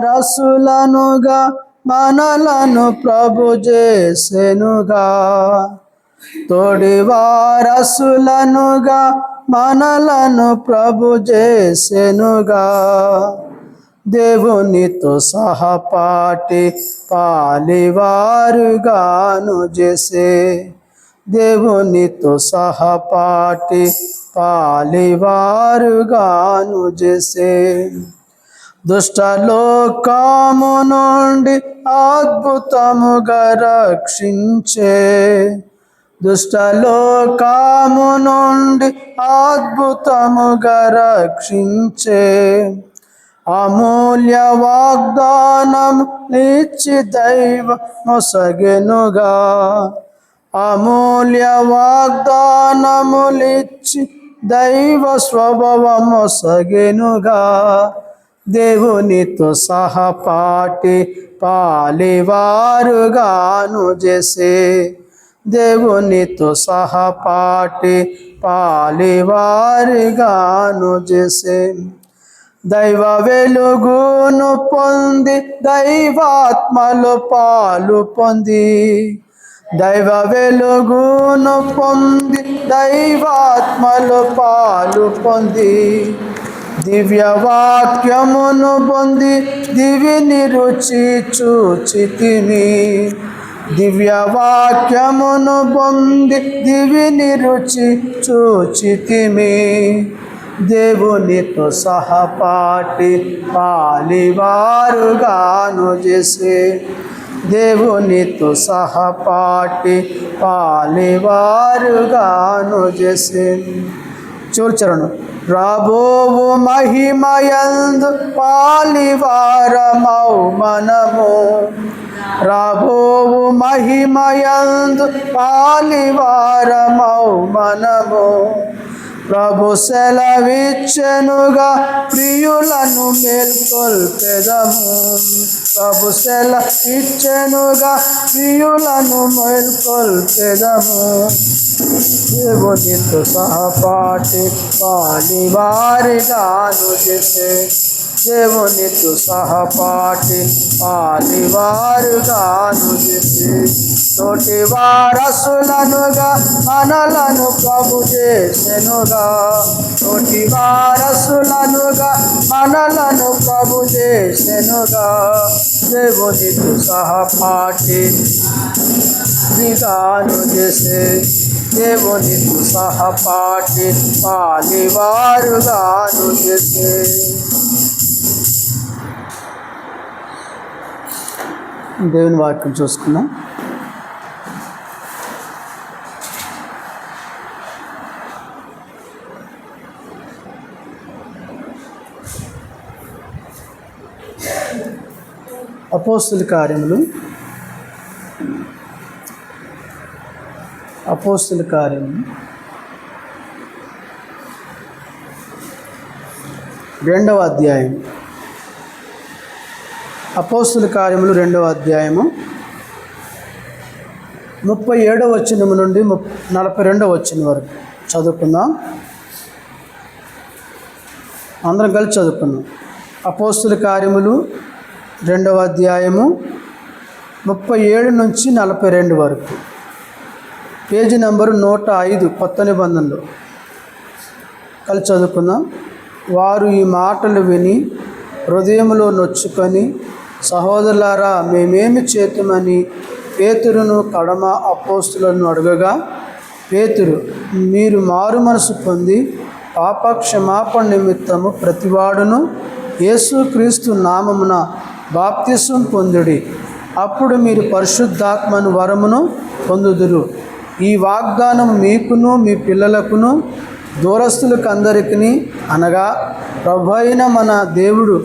రసులనుగా మనలను ప్రభు చేసెనుగా. తోడి వారసులనుగా మనలను ప్రభు చేసెనుగా. దేవునితో సహపాటి పాలివారుగాను చేసే. దేవునితో సహపాటి పాలివారుగాను చేసే. దుష్టలోకము నుండి అద్భుతముగా రక్షించే. దుష్టలోకము నుండి అద్భుతముగా రక్షించే. అమూల్య వాగ్దానం ఇచ్చి దైవ మొసగెనుగా. అమూల్య వాగ్దానములిచ్చి దైవ స్వభావం మొసగెనుగా. దేవునితో సహపాటి పాలివారుగాను చేసే. దేవునితో సహపాటి పాలివారుగాను చేసే. దైవ వెలుగును పొంది దైవాత్మలో పాలు పొంది. దైవ వెలుగును పొంది దైవాత్మలో పాలు పొంది. దివ్య వాక్యమును పొంది దివిని రుచి చూచితిమి. దివ్య వాక్యమును పొంది దివిని రుచి చూచితిమి. దేవునితో సహపాటి పాలివారుగాను చేసే. దేవునితో సహపాటి పాలివారుగాను చేసే. చూచరణం. రాబోవు మహిమయందు పాలివారమౌ మనము. రాబోవు మహిమయందు పాలివారమౌ మనము. ప్రభు సెలవిచ్చెనుగా ప్రియులను మేల్కొల్పెదము. ప్రభు సెలవిచ్చెనుగా ప్రియులను మేల్కొల్పెదము. దేవునితో సహపాటి పాలివారిగాను చేసే. దేవునితో సహపాటి పాలివారుగాను చేసే. తోటి వారసులనుగా మనలను ప్రభు చేసెనుగా. తోటి వారసులనుగా మనలను ప్రభు చేసెనుగా. దేవునితో సహపాటి గాను చేసే. దేవునితో సహపాటి పాలివారుగాను చేసే. దేవుని వాక్యం చూసుకున్నాం. అపోస్తుల కార్యములు 2వ అధ్యాయం. అపోస్తుల కార్యములు 2వ అధ్యాయము 37వ వచనం నుండి 42వ వచనం వరకు చదువుకుందాం. అందరం కలిసి చదువుకుందాం. అపోస్తుల కార్యములు 2వ అధ్యాయము 37 నుంచి 42 వరకు. పేజీ నంబరు 105 కొత్త నిబంధనలు. కలిసి చదువుకుందాం. వారు ఈ మాటలు విని హృదయంలో నొచ్చుకొని, సహోదరులారా మేమేమి చేతుమని పేతురును కడమ అపోస్తులను అడగగా, పేతురు, మీరు మారు మనసు పొంది పాప క్షమాపణ నిమిత్తము ప్రతివాడును యేసుక్రీస్తు నామమున బాప్తిసం పొందుడి. అప్పుడు మీరు పరిశుద్ధాత్మను వరమును పొందుదురు. ఈ వాగ్దానం మీకును మీ పిల్లలకును దూరస్తులకందరికీ అనగా ప్రభు అయిన మన దేవుడు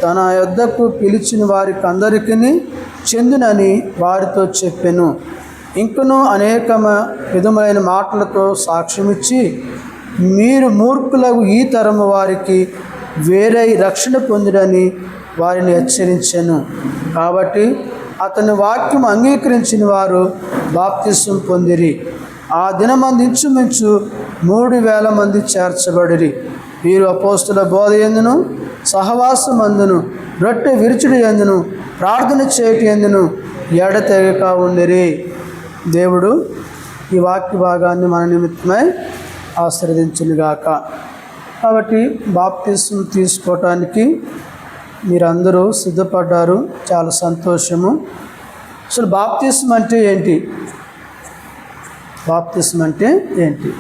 తన యొద్దకు పిలిచిన వారికి అందరికీ చెందునని వారితో చెప్పెను. ఇంకనూ అనేక విధములైన మాటలతో సాక్ష్యమిచ్చి, మీరు మూర్ఖులకు ఈ తరము వారికి వేరై రక్షణ పొందుడని వారిని హెచ్చరించెను. కాబట్టి అతని వాక్యం అంగీకరించిన వారు బాప్తిసం పొందిరి. ఆ దినమందు ఇంచుమించు 3,000 మంది చేర్చబడిరి. వీరు అపోస్తుల బోధ యందును సహవాసమందును రొట్టె విరుచుడి యందును ప్రార్థన చేయటి యందును ఎడతెగక ఉండిరి. దేవుడు ఈ వాక్య భాగాన్ని మన నిమిత్తమై ఆశీర్వదించునుగాక. కాబట్టి బాప్తిస్మం తీసుకోవటానికి మీరందరూ సిద్ధపడ్డారు, చాలా సంతోషము. అసలు బాప్తిస్మం అంటే ఏంటి? బాప్తిస్మం అంటే ఏంటి?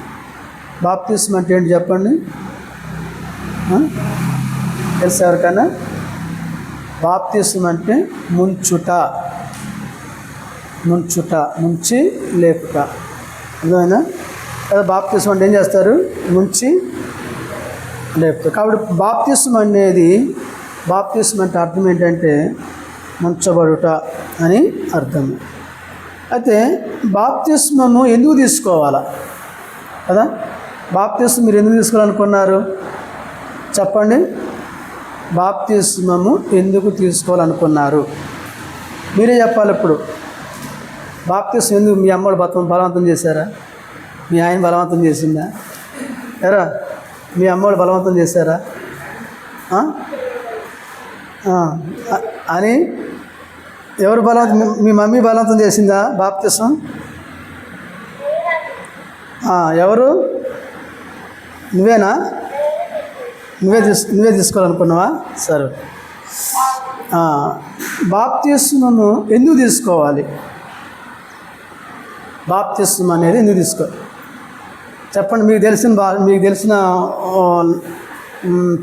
బాప్తిస్మం అంటే ఏంటి చెప్పండి. తెలుసు ఎవరికైనా? బాప్తిస్మం అంటే ముంచుట, ముంచి లేపుట. అర్థమైనా కదా? బాప్తిస్మం అంటే ఏం చేస్తారు? ముంచి లేపుతారు. కాబట్టి బాప్తిస్మం అనేది, బాప్తిస్మం అంటే అర్థం ఏంటంటే ముంచబడుట అని అర్థం. అయితే బాప్తిస్మము ఎందుకు తీసుకోవాలా కదా? బాప్తిస్మం మీరు ఎందుకు తీసుకోవాలనుకున్నారు చెప్పండి. బాప్తిస్మము ఎందుకు తీసుకోవాలనుకున్నారు మీరే చెప్పాలి. ఇప్పుడు బాప్తిస్మం ఎందుకు? మీ అమ్మడు బలవంతం చేశారా? మీ ఆయన బలవంతం చేసిందా? ఎరా మీ అమ్మడు బలవంతం చేశారా అని? ఎవరు బలవంతం? మీ మమ్మీ బలవంతం చేసిందా బాప్తిస్మం? ఎవరు? నువ్వేనా? నువ్వే తీసుకోవాలనుకున్నావా? సరే. బాప్తిస్మము ఎందుకు తీసుకోవాలి? బాప్తిస్మం అనేది ఎందుకు తీసుకోవాలి చెప్పండి. మీకు తెలిసిన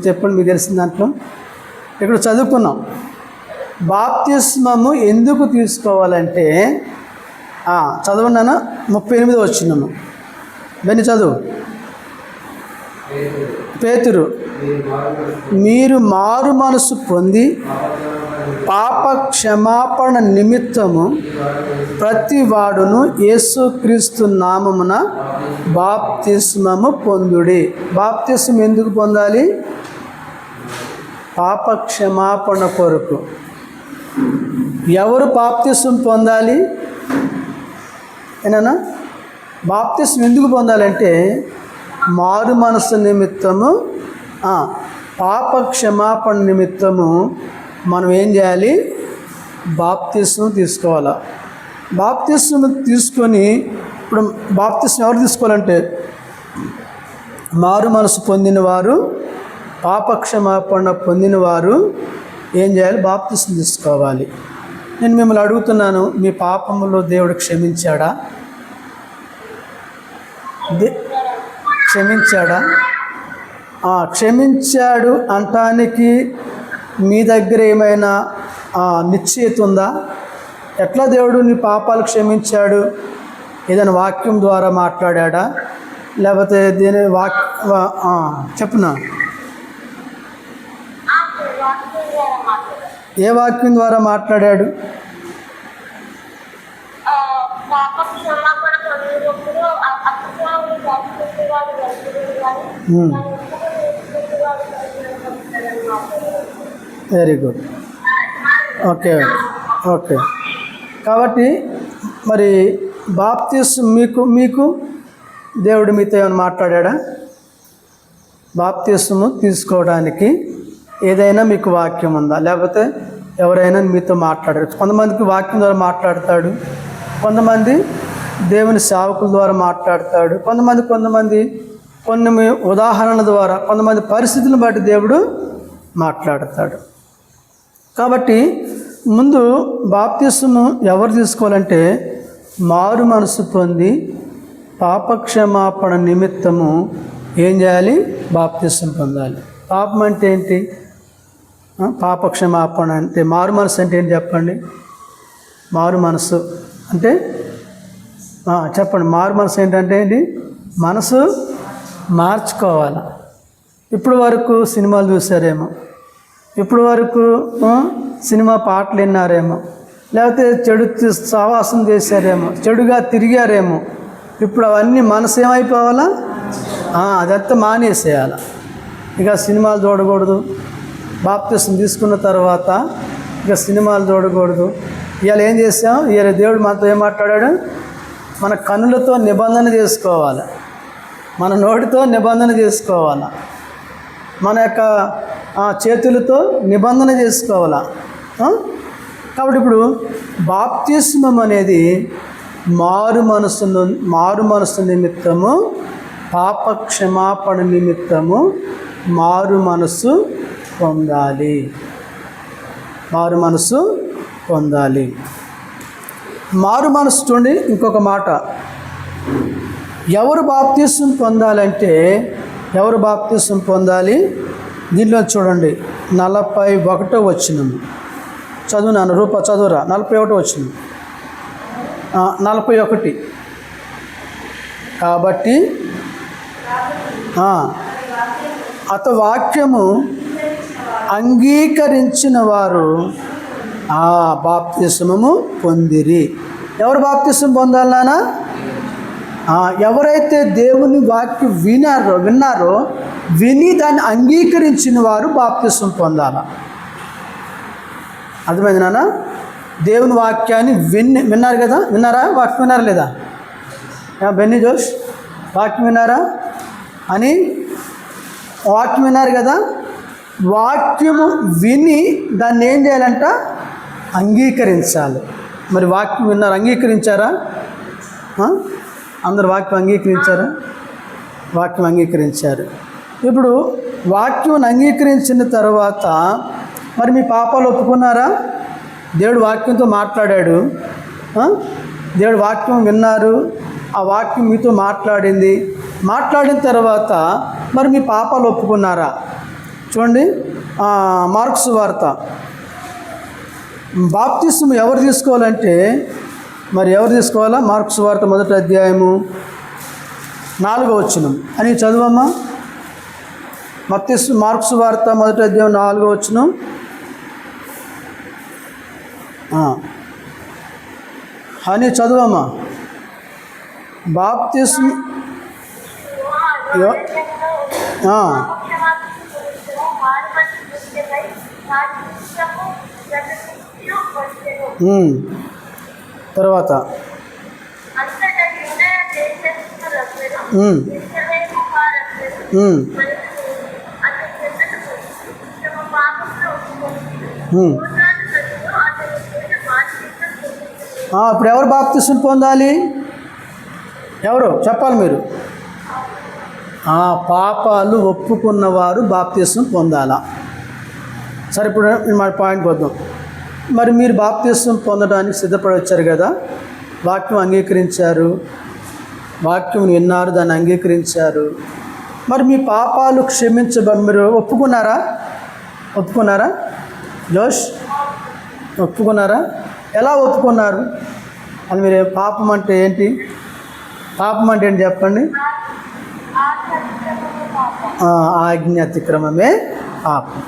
చెప్పండి. మీకు తెలిసిన దాంట్లో ఇక్కడ చదువుకున్నాం. బాప్తిస్మము ఎందుకు తీసుకోవాలంటే చదవండి. 38 వచ్చినాము. దాన్ని చదువు. పేతురు, మీరు మారు మనసు పొంది పాప క్షమాపణ నిమిత్తము ప్రతి వాడును యేసుక్రీస్తు నామమున బాప్తిస్మము పొందుడి. బాప్తిస్మం ఎందుకు పొందాలి? పాప క్షమాపణ కొరకు. ఎవరు బాప్తిస్మం పొందాలి? ఏనా? బాప్తిస్మం ఎందుకు పొందాలంటే మారు మనసు నిమిత్తము, పాప క్షమాపణ నిమిత్తము మనం ఏం చేయాలి? బాప్తిస్మం తీసుకోవాలా. బాప్తిస్మం తీసుకొని, ఇప్పుడు బాప్తిస్మం ఎవరు తీసుకోవాలంటే మారు మనసు పొందినవారు, పాప క్షమాపణ పొందినవారు ఏం చేయాలి? బాప్తిస్మం తీసుకోవాలి. నేను మిమ్మల్ని అడుగుతున్నాను, మీ పాపములో దేవుడు క్షమించాడా? క్షమించాడు అంటానికి మీ దగ్గర ఏమైనా నిశ్చయిత ఉందా? ఎట్లా దేవుడు నీ పాపాలు క్షమించాడు? ఏదైనా వాక్యం ద్వారా మాట్లాడా? లేకపోతే దేని చెప్పునా? ఏ వాక్యం ద్వారా మాట్లాడాడు? Very good. ఓకే. కాబట్టి మరి బాప్తిస్మం మీకు దేవుడు మీతో ఏమైనా మాట్లాడా? బాప్తిస్మం తీసుకోవడానికి ఏదైనా మీకు వాక్యం ఉందా? లేకపోతే ఎవరైనా మీతో మాట్లాడారు? కొంతమందికి వాక్యం ద్వారా మాట్లాడతాడు, కొంతమంది దేవుని సేవకుల ద్వారా మాట్లాడతాడు, కొంతమంది కొన్ని ఉదాహరణల ద్వారా, కొంతమంది పరిస్థితులను బట్టి దేవుడు మాట్లాడతాడు. కాబట్టి ముందు బాప్తిస్మం ఎవరు తీసుకోవాలంటే మారు మనసు పొంది పాపక్షమాపణ నిమిత్తము ఏం చేయాలి? బాప్తిస్మం పొందాలి. పాపం అంటే ఏంటి? పాపక్షమాపణ అంటే మారు మనసు అంటే ఏంటి చెప్పండి. మారు మనసు అంటే చెప్పండి. మారు మనసు ఏంటంటే ఏంటి? మనసు మార్చుకోవాలి. ఇప్పుడు వరకు సినిమాలు చూసారేమో, ఇప్పుడు వరకు సినిమా పాటలు విన్నారేమో, లేకపోతే చెడు సావాసం చేశారేమో, చెడుగా తిరిగారేమో. ఇప్పుడు అవన్నీ మనసు ఏమైపోవాలా? అదంతా మానేసేయాలి. ఇక సినిమాలు చూడకూడదు. బాప్తిస్మం తీసుకున్న తర్వాత ఇక సినిమాలు చూడకూడదు. ఇవాళ ఏం చేసాం? ఇవాళ దేవుడు మనతో ఏం మాట్లాడాడు? మన కన్నులతో నిబంధన చేసుకోవాలి, మన నోటితో నిబంధన చేసుకోవాలి, మన యొక్క చేతులతో నిబంధన చేసుకోవాలా. కాబట్టి ఇప్పుడు బాప్తిస్మం అనేది మారు మనసు నిమిత్తము, పాప క్షమాపణ నిమిత్తము మారు మనసు పొందాలి. మారు మనసు పొందాలి. మారు మనసు చూడండి, ఇంకొక మాట, ఎవరు బాప్తిస్మం పొందాలంటే, ఎవరు బాప్తిస్మం పొందాలి? దీంట్లో చూడండి 41వ వచనం చదువునాను. రూప చదువురా. 41వ వచనం. 41. కాబట్టి అత వాక్యము అంగీకరించిన వారు బాప్తిస్మము పొందిరి. ఎవరు బాప్తిస్మం పొందాలనా? ఎవరైతే దేవుని వాక్యం విన్నారో విని దాన్ని అంగీకరించిన వారు బాప్తిస్మం పొందాల. అర్థమైంది నాన్న? దేవుని వాక్యాన్ని విన్నారు కదా? విన్నారా? వాక్యం విన్నారా లేదా? బెన్నీ జోష్ వాక్యం విన్నారా అని? వాక్యం విన్నారు కదా? వాక్యము విని దాన్ని ఏం చేయాలంట? అంగీకరించాలి. మరి వాక్యం విన్నారు, అంగీకరించారా? అందరు వాక్యం అంగీకరించారా? వాక్యం అంగీకరించారు. ఇప్పుడు వాక్యం అంగీకరించిన తర్వాత మరి మీ పాపాలు ఒప్పుకున్నారా? దేవుడు వాక్యంతో మాట్లాడాడు, దేవుడు వాక్యం విన్నారు, ఆ వాక్యం మీతో మాట్లాడిన తర్వాత మరి మీ పాపాలు ఒప్పుకున్నారా? చూడండి, మార్కు సువార్త. బాప్తిస్మం ఎవరు తీసుకోవాలంటే, మరి ఎవరు తీసుకోవాలా? మార్కు సువార్త 1వ అధ్యాయము 4వ వచనం అని చదువమ్మా. మార్కు సువార్త 1వ అధ్యాయం 4వ వచనం. అని చదువమ్మా. బాప్తిస్మం తర్వాత ఇప్పుడు ఎవరు బాప్తిస్మం పొందాలి? ఎవరు చెప్పాలి మీరు? పాపాలు ఒప్పుకున్నవారు బాప్తిస్మం పొందాలా. సరే, ఇప్పుడు మన పాయింట్కి వద్దాం. మరి మీరు బాప్తిస్మం పొందడానికి సిద్ధపడి వచ్చారు కదా, వాక్యం అంగీకరించారు, వాక్యం విన్నారు, దాన్ని అంగీకరించారు. మరి మీ పాపాలు మీరు ఒప్పుకున్నారా? జోష్ ఒప్పుకున్నారా? ఎలా ఒప్పుకున్నారు అని మీరు? పాపం అంటే ఏంటి చెప్పండి. ఆజ్ఞ అతిక్రమమే పాపం.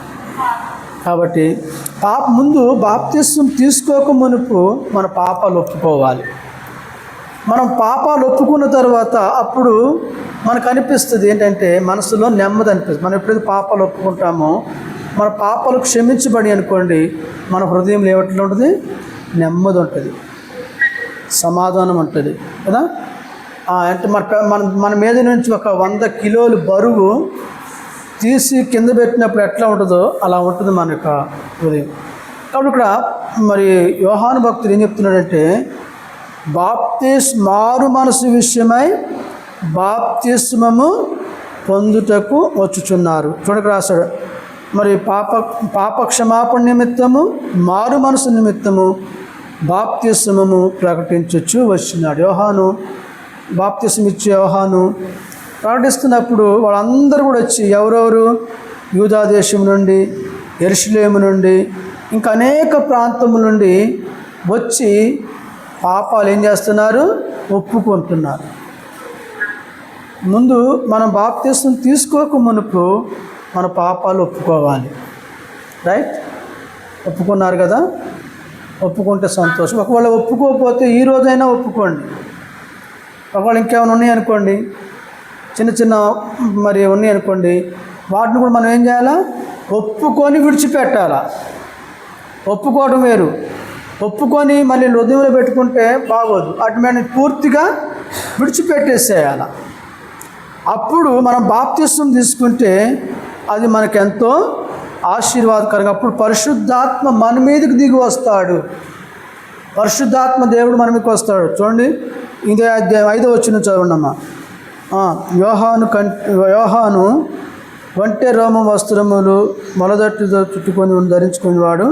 కాబట్టి ముందు బాప్తిస్మం తీసుకోక మునుపు మన పాపాలు ఒప్పుకోవాలి. మనం పాపాలు ఒప్పుకున్న తర్వాత అప్పుడు మనకు అనిపిస్తుంది ఏంటంటే, మనసులో నెమ్మది అనిపిస్తుంది. మనం ఎప్పుడైతే పాపాలు ఒప్పుకుంటామో, మన పాపాలు క్షమించబడి అనుకోండి, మన హృదయంలో ఏమిటి ఉంటుంది? నెమ్మది ఉంటుంది, సమాధానం ఉంటుంది కదా. అంటే మన మీద నుంచి ఒక 100 కిలోలు బరువు తీసి కింద పెట్టినప్పుడు ఎట్లా ఉంటుందో అలా ఉంటుంది మన యొక్క హృదయం. కాబట్టి ఇక్కడ మరి యోహాను భక్తుడు ఏం చెప్తున్నాడంటే, మారు మనసు విషయమై బాప్తిస్మము పొందుటకు వచ్చుచున్నారు. చూడకు రాశాడు, మరి పాప క్షమాపణ నిమిత్తము, మారు మనసు నిమిత్తము బాప్తిస్మము ప్రకటించచ్చు వచ్చినాడు. యోహాను బాప్తిస్మం ఇచ్చే యోహాను ప్రకటిస్తున్నప్పుడు వాళ్ళందరూ కూడా వచ్చి, ఎవరెవరు? యూదా దేశం నుండి, యెరూషలేము నుండి, ఇంకా అనేక ప్రాంతముల నుండి వచ్చి పాపాలు ఏం చేస్తున్నారు? ఒప్పుకుంటున్నారు. ముందు మనం బాప్తిస్మం తీసుకోక మునుపు మన పాపాలు ఒప్పుకోవాలి. రైట్? ఒప్పుకున్నారు కదా? ఒప్పుకుంటే సంతోషం. ఒకవేళ ఒప్పుకోకపోతే ఈ రోజైనా ఒప్పుకోండి. ఒకవేళ ఇంకేమైనా ఉన్నాయనుకోండి, చిన్న మరి ఉన్నాయనుకోండి, వాటిని కూడా మనం ఏం చేయాలా? ఒప్పుకొని విడిచిపెట్టాలా. ఒప్పుకోవడం వేరు, ఒప్పుకొని మళ్ళీ హృదయంలో పెట్టుకుంటే బాగోదు. వాటి మీద పూర్తిగా విడిచిపెట్టేసేయాలి. అప్పుడు మనం బాప్తిస్మం తీసుకుంటే అది మనకెంతో ఆశీర్వాదకరంగా. అప్పుడు పరిశుద్ధాత్మ మన మీదకి దిగి వస్తాడు. పరిశుద్ధాత్మ దేవుడు మన మీదకి వస్తాడు. చూడండి, ఇదే అధ్యాయం 5వ వచనం చదవండమ్మా. యోహాను వంటె రోమ వస్త్రములు మొలదట్టు చుట్టుకొని ధరించుకునేవాడు.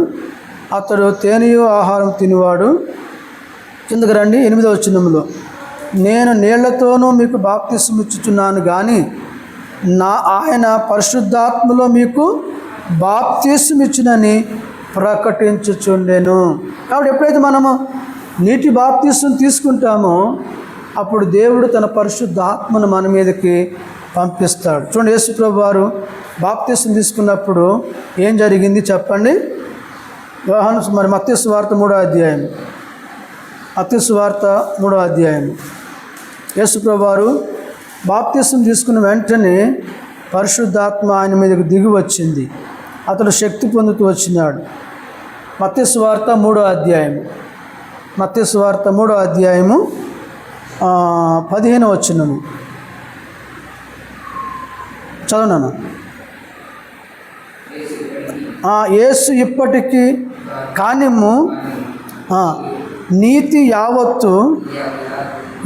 అతడు తేనెయు ఆహారం తినేవాడు. కిందకి రండి, 8వ వచనంలో, నేను నీళ్లతోనూ మీకు బాప్తిస్మం ఇచ్చుచున్నాను కానీ ఆయన పరిశుద్ధాత్మలో మీకు బాప్తిస్మం ఇచ్చునని ప్రకటించుచుండెను. కాబట్టి ఎప్పుడైతే మనము నీటి బాప్తిస్మం తీసుకుంటామో అప్పుడు దేవుడు తన పరిశుద్ధాత్మను మన మీదకి పంపిస్తాడు. చూడండి, యేసు ప్రభు వారు బాప్తిస్మం తీసుకున్నప్పుడు ఏం జరిగింది చెప్పండి. మత్తయి సువార్త 3వ అధ్యాయం. మత్తయి సువార్త 3వ అధ్యాయం. యేసు ప్రభు వారు బాప్తిస్మం తీసుకున్న వెంటనే పరిశుద్ధాత్మ ఆయన మీదకి దిగి వచ్చింది. అతడు శక్తి పొందుతూ వచ్చినాడు. మత్తయి సువార్త 3వ అధ్యాయం. మత్తయి సువార్త 3వ అధ్యాయము 15వ వచనము చదవనా. యేసు ఇప్పటికీ కానిమ్ము నీతి యావత్తు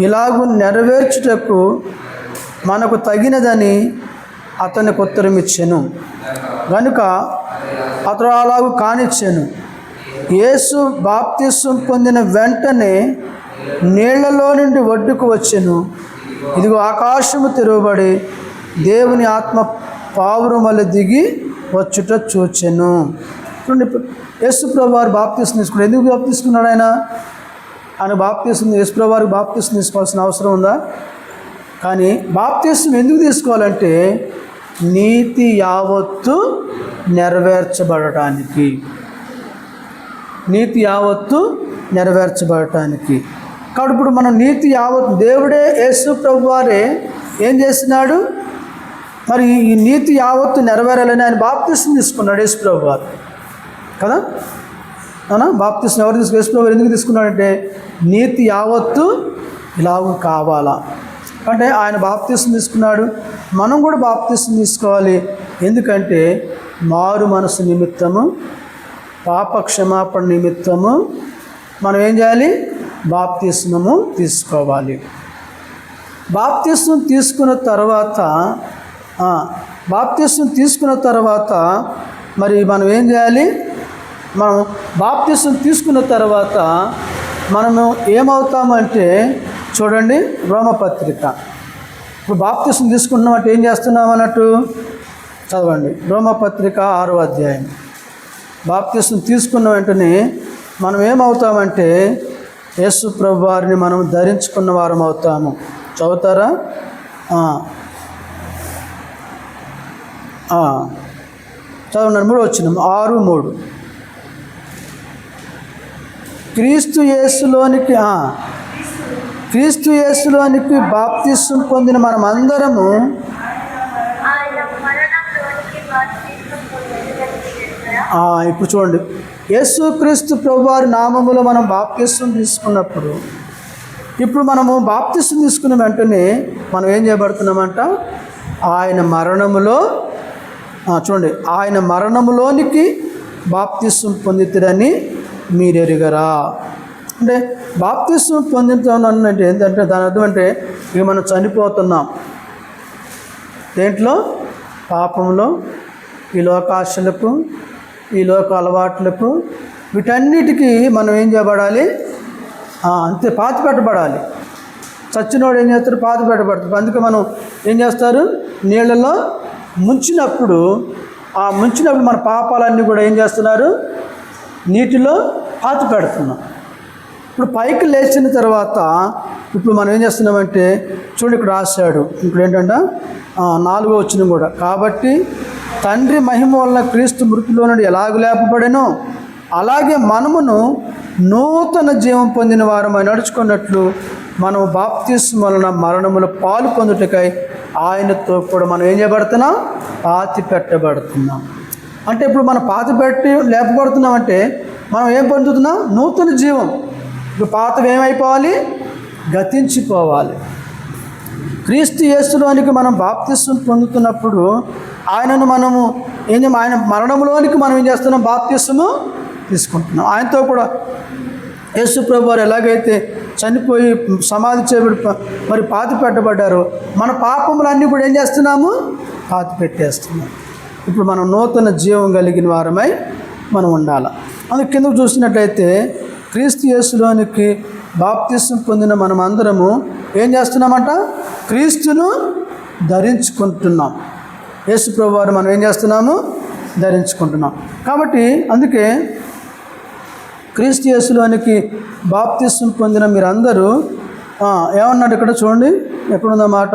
ఇలాగూ నెరవేర్చుటకు మనకు తగినదని అతనికి ఉత్తరం ఇచ్చాను. కనుక అతడు అలాగూ కానిచ్చాను. యేసు బాప్తిస్మం పొందిన వెంటనే నీళ్లలో నుండి ఒడ్డుకు వచ్చెను. ఇదిగో ఆకాశము తెరవబడి దేవుని ఆత్మ పావురమల దిగి వచ్చుట చూచెను. చూడండి, యేసు ప్రభు వారు బాప్తిస్మం తీసుకున్నాడు. ఎందుకు బాప్తిస్కున్నాడు ఆయన బాప్తిస్మం? యేసు ప్రభు వారికి బాప్తిస్మం తీసుకోవాల్సిన అవసరం ఉందా? కానీ బాప్తిస్మం ఎందుకు తీసుకోవాలంటే నీతి యావత్తు నెరవేర్చబడటానికి. నీతి యావత్తు నెరవేర్చబడటానికి. కాబట్టి ఇప్పుడు మనం నీతి యావత్తు దేవుడే యేసు ప్రభు వారే ఏం చేస్తున్నాడు? మరి ఈ నీతి యావత్తు నెరవేరాలని ఆయన బాప్తిస్మం తీసుకున్నాడు యేసు ప్రభు వారు కదా. బాప్తిస్మం ఎవరు తీసుకు యేసు ప్రభు వారు ఎందుకు తీసుకున్నాడంటే నీతి యావత్తు ఇలాగూ కావాలా. అంటే ఆయన బాప్తిస్మం తీసుకున్నాడు, మనం కూడా బాప్తిస్మం తీసుకోవాలి. ఎందుకంటే మారు మనసు నిమిత్తము, పాప క్షమాపణ నిమిత్తము మనం ఏం చేయాలి? బాప్తిస్మము తీసుకోవాలి. బాప్తిస్మం తీసుకున్న తర్వాత మరి మనం ఏం చేయాలి? మనం బాప్తిస్మం తీసుకున్న తర్వాత మనము ఏమవుతామంటే చూడండి, రోమపత్రిక. ఇప్పుడు బాప్తిస్మం తీసుకున్నామంటే ఏం చేస్తున్నాం అన్నట్టు చదవండి. రోమపత్రిక 6వ అధ్యాయం. బాప్తిస్మం తీసుకున్న వెంటనే మనం ఏమవుతామంటే యేసు ప్రభు వారిని మనం ధరించుకున్న వారం అవుతాము. చదువుతారా? చదవండి. 3వ వచనం, 6:3. క్రీస్తు యేసులోనికి బాప్తిస్మం పొందిన మనం అందరము ఇప్పుడు చూడండి, యేసుక్రీస్తు ప్రభువారి నామములో మనం బాప్తిస్మం తీసుకున్నప్పుడు ఇప్పుడు మనము బాప్తిస్మం తీసుకున్న వెంటనే మనం ఏం చేయబడుతున్నామంట? ఆయన మరణములో చూడండి, ఆయన మరణములోనికి బాప్తిస్మం పొందితురని మీరు ఎరుగరా. అంటే బాప్తిస్మం పొందుతానంటే ఏంటంటే దాని అర్థం అంటే ఇక మనం చనిపోతున్నాం. దేంట్లో? పాపంలో, ఈ లోకాశలకు, ఈ లోక అలవాట్లకు, వీటన్నిటికీ మనం ఏం చేయబడాలి? అంతే, పాతి పెట్టబడాలి. చచ్చినోడు ఏం చేస్తారు? పాతి పెట్టబడతారు. అందుకే మనం ఏం చేస్తారు? నీళ్ళలో ముంచినప్పుడు మన పాపాలన్నీ కూడా ఏం చేస్తున్నారు? నీటిలో పాతి పెడుతున్నాం. ఇప్పుడు పైకి లేచిన తర్వాత ఇప్పుడు మనం ఏం చేస్తున్నామంటే చూడు, ఇక్కడ రాశాడు. ఇప్పుడు ఏంటంటే 4వ వచనం కూడా, కాబట్టి తండ్రి మహిమ వలన క్రీస్తు మృతిలో నుండి ఎలాగ లేపబడెనో అలాగే మనమును నూతన జీవం పొందిన వారమై నడుచుకున్నట్లు మనం బాప్తిస్మం వలన మరణములో పాలు పొందుటకై ఆయనతో కూడా మనం ఏం చేయబడుతున్నాం? పాతి పెట్టబడుతున్నాం. అంటే ఇప్పుడు మనం పాతి పెట్టి లేపబడుతున్నాం అంటే మనం ఏం పొందుతున్నాం? నూతన జీవం. ఇప్పుడు పాతవి ఏమైపోవాలి? గతించిపోవాలి. క్రీస్తు యేసులోనికి మనం బాప్తిస్మం పొందుతున్నప్పుడు ఆయనను మనము ఆయన మరణంలోనికి మనం ఏం చేస్తున్నాం? బాప్తిస్మము తీసుకుంటున్నాం. ఆయనతో కూడా యేసు ప్రభు వారు ఎలాగైతే చనిపోయి సమాధి చేయబడి మరి పాతి పెట్టబడ్డారో మన పాపములన్నీ కూడా ఏం చేస్తున్నాము? పాతి పెట్టేస్తున్నాం. ఇప్పుడు మనం నూతన జీవం కలిగిన వారమై మనం ఉండాలి. అందుకు కిందకు చూసినట్లయితే క్రీస్తు యేసులోనికి బాప్తిస్మం పొందిన మనం అందరము ఏం చేస్తున్నామంట? క్రీస్తును ధరించుకుంటున్నాం. యేసు ప్రభు వారు మనం ఏం చేస్తున్నాము? ధరించుకుంటున్నాం. కాబట్టి అందుకే క్రీస్తు యేసులోనికి బాప్తిస్మం పొందిన మీరందరూ ఏమన్నాడు ఇక్కడ చూడండి, ఎక్కడుందో మాట,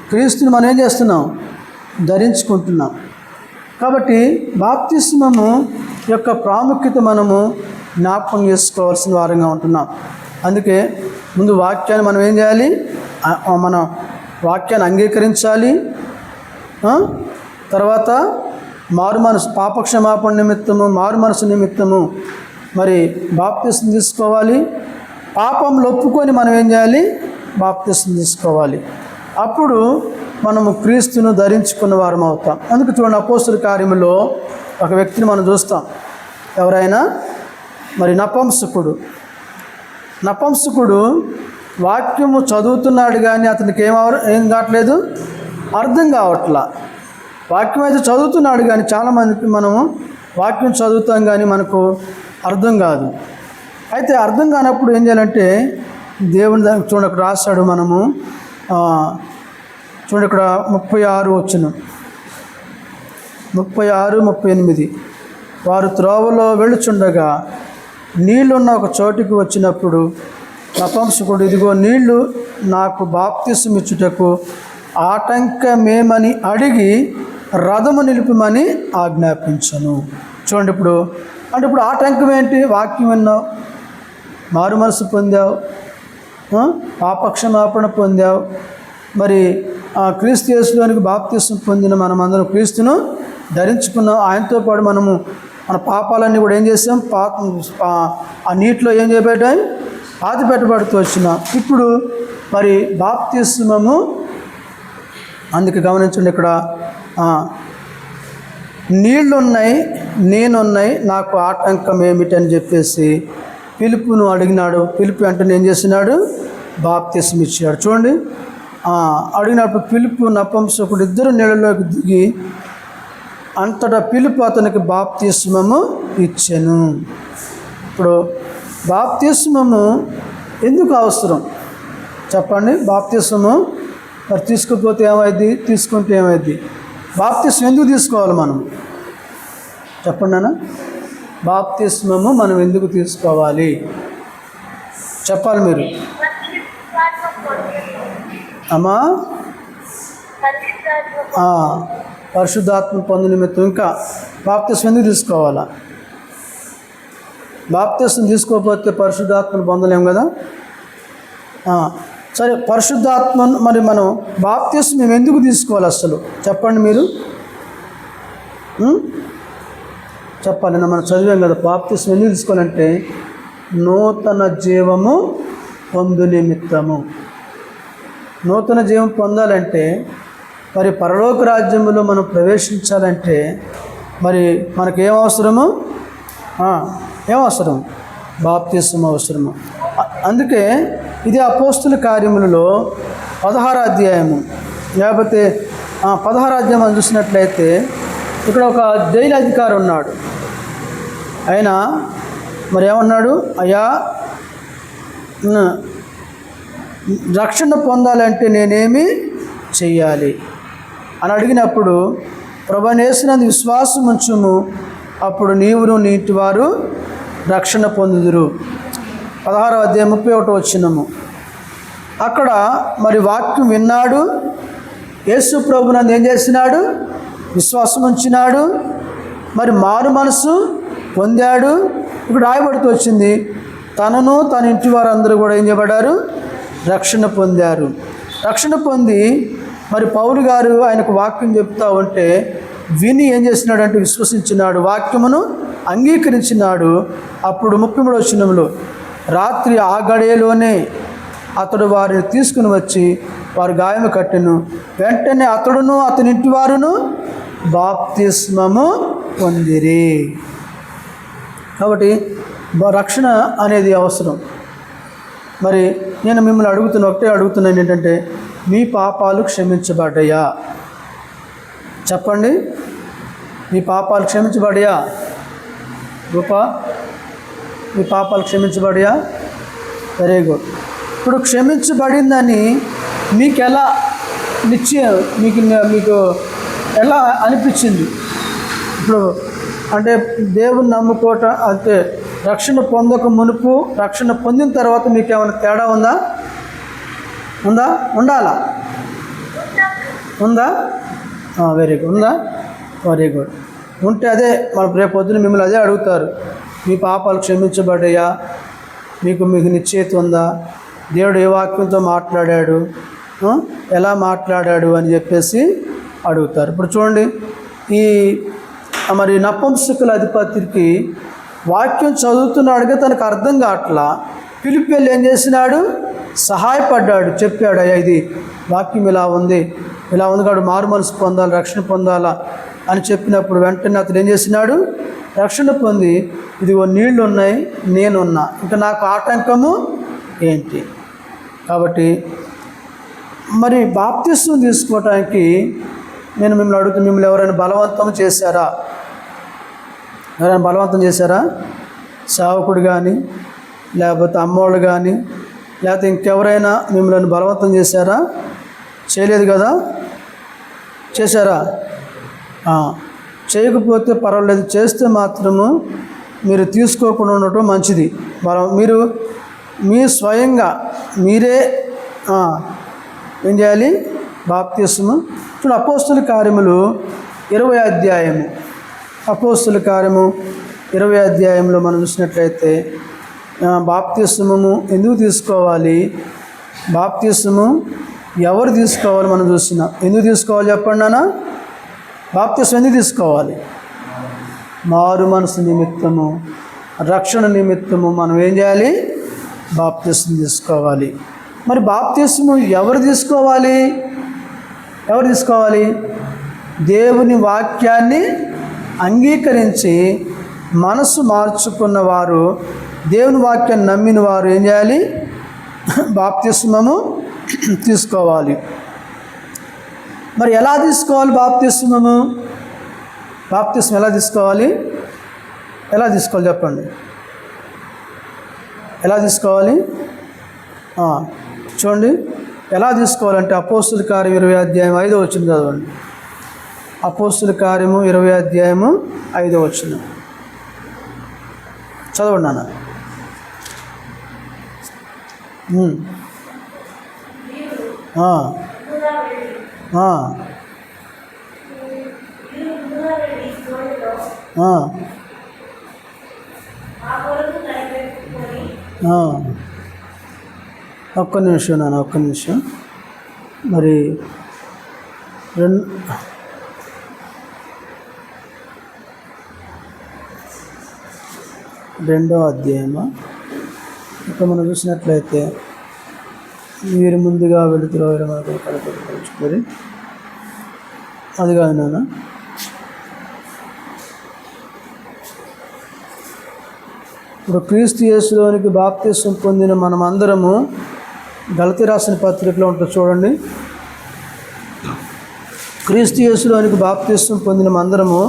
క్రీస్తుని మనం ఏం చేస్తున్నాం? ధరించుకుంటున్నాం. కాబట్టి బాప్తిస్మము యొక్క ప్రాముఖ్యత మనము జ్ఞాపకం చేసుకోవాల్సిన వారంగా ఉంటున్నాం. అందుకే ముందు వాక్యాన్ని మనం ఏం చేయాలి? మన వాక్యాన్ని అంగీకరించాలి. తర్వాత మారు మనసు, పాపక్షమాపణ నిమిత్తము, మారు మనసు నిమిత్తము మరి బాప్తిస్మం తీసుకోవాలి. పాపంలో ఒప్పుకొని మనం ఏం చేయాలి? బాప్తిస్మం తీసుకోవాలి. అప్పుడు మనము క్రీస్తును ధరించుకున్న వారం అవుతాం. అందుకు చూడండి, అపోస్తలుల కార్యములో ఒక వ్యక్తిని మనం చూస్తాం. ఎవరైనా మరి నపుంసకుడు వాక్యము చదువుతున్నాడు కానీ అతనికి ఏం కావట్లేదు? అర్థం కావట్లా. వాక్యం అయితే చదువుతున్నాడు కానీ చాలామందికి మనము వాక్యం చదువుతాం కానీ మనకు అర్థం కాదు. అయితే అర్థం కానప్పుడు ఏం చేయాలంటే దేవుని దానికి చూడండి, అక్కడ రాశాడు. మనము చూడండి, ఇక్కడ 36 వచనం, 36, 38. వారు త్రోవలో వెళుచుండగా నీళ్లున్న ఒక చోటికి వచ్చినప్పుడు నపుంసకుడు, ఇదిగో నీళ్లు, నాకు బాప్తిస్మం ఇచ్చుటకు ఆటంకమేమని అడిగి రథము నిలుపమని ఆజ్ఞాపించను. చూడండి, ఇప్పుడు ఆటంకం ఏంటి? వాక్యం విన్నావు, మారు మనసు పొందావు, పాపక్షమాపణ పొందావు, మరి క్రీస్తు యేసులోనికి బాప్తిస్మం పొందిన మనమందరం క్రీస్తును ధరించుకున్నాం. ఆయనతో పాటు మనము మన పాపాలన్నీ కూడా ఏం చేసాం? ఆ నీటిలో ఏం చేయబడ్డాయి? పాతి పెట్టబడుతూ వచ్చినాం. ఇప్పుడు మరి బాప్తిస్మము, అందుకే గమనించండి, ఇక్కడ నీళ్లున్నాయి, నేనున్నాయి, నాకు ఆటంకం ఏమిటని చెప్పేసి పిలుపును అడిగినాడు. పిలుపు అంటే ఏం చేస్తున్నాడు? బాప్తిస్మం ఇచ్చాడు. చూడండి, అడిగినప్పుడు పిలుపు నపుంసకుడు ఇద్దరు నీళ్ళలోకి దిగి అంతటా పిలుపు అతనికి బాప్తిస్మము ఇచ్చెను. ఇప్పుడు బాప్తిస్మము ఎందుకు అవసరం చెప్పండి? బాప్తిస్మము మరి తీసుకుపోతే ఏమైంది? తీసుకుంటే ఏమైంది? బాప్తిస్మం ఎందుకు తీసుకోవాలి మనం? చెప్పండి అన్న, బాప్తిస్మము మనం ఎందుకు తీసుకోవాలి? చెప్పాలి మీరు. అమ్మా, పరిశుద్ధాత్మ పొందు నిమిత్తం. ఇంకా బాప్తిస్మం ఎందుకు తీసుకోవాలా? బాప్తిస్మం తీసుకోకపోతే పరిశుద్ధాత్మను పొందలేము కదా. సరే, పరిశుద్ధాత్మను మరి మనం బాప్తిస్మం ఎందుకు తీసుకోవాలి అసలు? చెప్పండి మీరు, చెప్పాలి. మనం చదివాం కదా, బాప్తిస్మం ఎందుకు తీసుకోవాలంటే నూతన జీవము పొందు నిమిత్తము. నూతన జీవం పొందాలంటే, మరి పరలోక రాజ్యములో మనం ప్రవేశించాలంటే మరి మనకేం అవసరము? ఏమవసరం? బాప్తిస్మం అవసరము. అందుకే ఇది అపోస్తుల కార్యములలో 16వ అధ్యాయము, లేకపోతే 16వ అధ్యాయం అని చూసినట్లయితే ఇక్కడ ఒక జైలు అధికారి ఉన్నాడు. ఆయన మరి ఏమన్నాడు? అయ్యా, రక్షణ పొందాలంటే నేనేమి చెయ్యాలి అని అడిగినప్పుడు, ప్రభువుని యేసునందు విశ్వాసం ఉంచుము, అప్పుడు నీవును నీ ఇంటి వారు రక్షణ పొందుదురు. 16వ అధ్యాయం 31 వచనము. అక్కడ మరి వాక్యం విన్నాడు, యేసు ప్రభువునందు ఏం చేసినాడు? విశ్వాసం ఉంచినాడు, మరి మారు మనసు పొందాడు. ఇక్కడ రాయబడుతూ వచ్చింది, తనను తన ఇంటి వారందరూ కూడా ఏం చేయబడ్డారు? రక్షణ పొందారు. రక్షణ పొంది మరి పౌలు గారు ఆయనకు వాక్యం చెప్తా ఉంటే విని ఏం చేసినాడు? విశ్వసించినాడు, వాక్యమును అంగీకరించినాడు. అప్పుడు 33వ వచనంలో, రాత్రి ఆ గడియలోనే అతడు వారిని తీసుకుని వచ్చి వారి గాయము కట్టెను. వెంటనే అతడును అతని ఇంటి వారును బాప్తిస్మము పొందిరి. కాబట్టి రక్షణ అనేది అవసరం. మరి నేను మిమ్మల్ని అడుగుతున్నాను ఏంటంటే, మీ పాపాలు క్షమించబడ్డాయా? చెప్పండి, మీ పాపాలు క్షమించబడ్డాయా? రూపా, మీ పాపాలు క్షమించబడ్డాయా? Very good. ఇప్పుడు క్షమించబడిందని మీకు ఎలా మీకు ఎలా అనిపించింది? ఇప్పుడు అంటే దేవుని నమ్ముకోవటం అంటే రక్షణ పొందక మునుపు, రక్షణ పొందిన తర్వాత మీకు ఏమైనా తేడా ఉందా? ఉండాలా? ఉందా? Very good. ఉందా? Very good. ఉంటే అదే మన రేపు పొద్దున మిమ్మల్ని అదే అడుగుతారు, మీ పాపాలు క్షమించబడ్డాయా? మీకు నిశ్చయిత ఉందా? దేవుడు ఏ వాక్యంతో మాట్లాడాడు, ఎలా మాట్లాడాడు అని చెప్పేసి అడుగుతారు. ఇప్పుడు చూడండి, ఈ మరి నపుంసకుల అధిపతికి వాక్యం చదువుతున్నాడుగా తనకు అర్థం కావట్లా. ఫిలిప్పీ ఏం చేసినాడు? సహాయపడ్డాడు, చెప్పాడు, అయ్యా ఇది వాక్యం ఇలా ఉంది కాదు, మారు మనసు పొందాలి, రక్షణ పొందాలా అని చెప్పినప్పుడు వెంటనే అతను ఏం చేసినాడు? రక్షణ పొంది, ఇదిగో నీళ్లు ఉన్నాయి, నేనున్నా, ఇంకా నాకు ఆటంకము ఏంటి? కాబట్టి మరి బాప్తిస్మం తీసుకోవటానికి నేను మిమ్మల్ని ఎవరైనా బలవంతం చేశారా? సేవకుడు కానీ, లేకపోతే అమ్మోళ్ళు కానీ, లేకపోతే ఇంకెవరైనా మిమ్మల్ని బలవంతం చేశారా? చేయలేదు కదా? చేశారా? చేయకపోతే పర్వాలేదు, చేస్తే మాత్రము మీరు తీసుకోకుండా ఉండటం మంచిది. మీరు మీ స్వయంగా మీరే ఏం చేయాలి? బాప్తిస్మం. ఇప్పుడు అపోస్తుల కార్యములు 20వ అధ్యాయము, అపోస్తుల కార్యము 20వ అధ్యాయంలో మనం చూసినట్లయితే బాప్తిస్మము ఎందుకు తీసుకోవాలి, బాప్తిస్మము ఎవరు తీసుకోవాలి మనం చూస్తున్నాం. ఎందుకు తీసుకోవాలి చెప్పండి నాన్న? బాప్తిస్మం ఎందుకు తీసుకోవాలి? మారు మనసు నిమిత్తము, రక్షణ నిమిత్తము మనం ఏం చేయాలి? బాప్తిస్మం తీసుకోవాలి. మరి బాప్తిస్మం ఎవరు తీసుకోవాలి? దేవుని వాక్యాన్ని అంగీకరించి మనసు మార్చుకున్నవారు, దేవుని వాక్యాన్ని నమ్మిన వారు ఏం చేయాలి? బాప్తిస్మము తీసుకోవాలి. మరి ఎలా తీసుకోవాలి బాప్తిస్మము? బాప్తిస్మం ఎలా తీసుకోవాలి చెప్పండి. ఎలా తీసుకోవాలి? చూడండి, ఎలా తీసుకోవాలంటే అపోస్తుల కార్యం 20వ అధ్యాయం 5వ వచనం చదవండి. అపోస్తుల కార్యము 20వ అధ్యాయము 5వ వచనం చదవండి నాన్న. ఒక్క నిమిషం నాన్న, ఒక్క నిమిషం. మరి 2వ అధ్యాయమా ఇక్కడ మనం చూసినట్లయితే, మీరు ముందుగా వెళుతున్నారు మనకు కలపడుతుంది, అది కాదు నాన్న. ఇప్పుడు క్రీస్తు యేసులోనికి బాప్తిస్మం పొందిన మనం అందరము, గలతీ రాసిన పత్రికలో ఉంటుంది చూడండి, క్రీస్తు యేసులోనికి బాప్తిస్మం పొందిన అందరము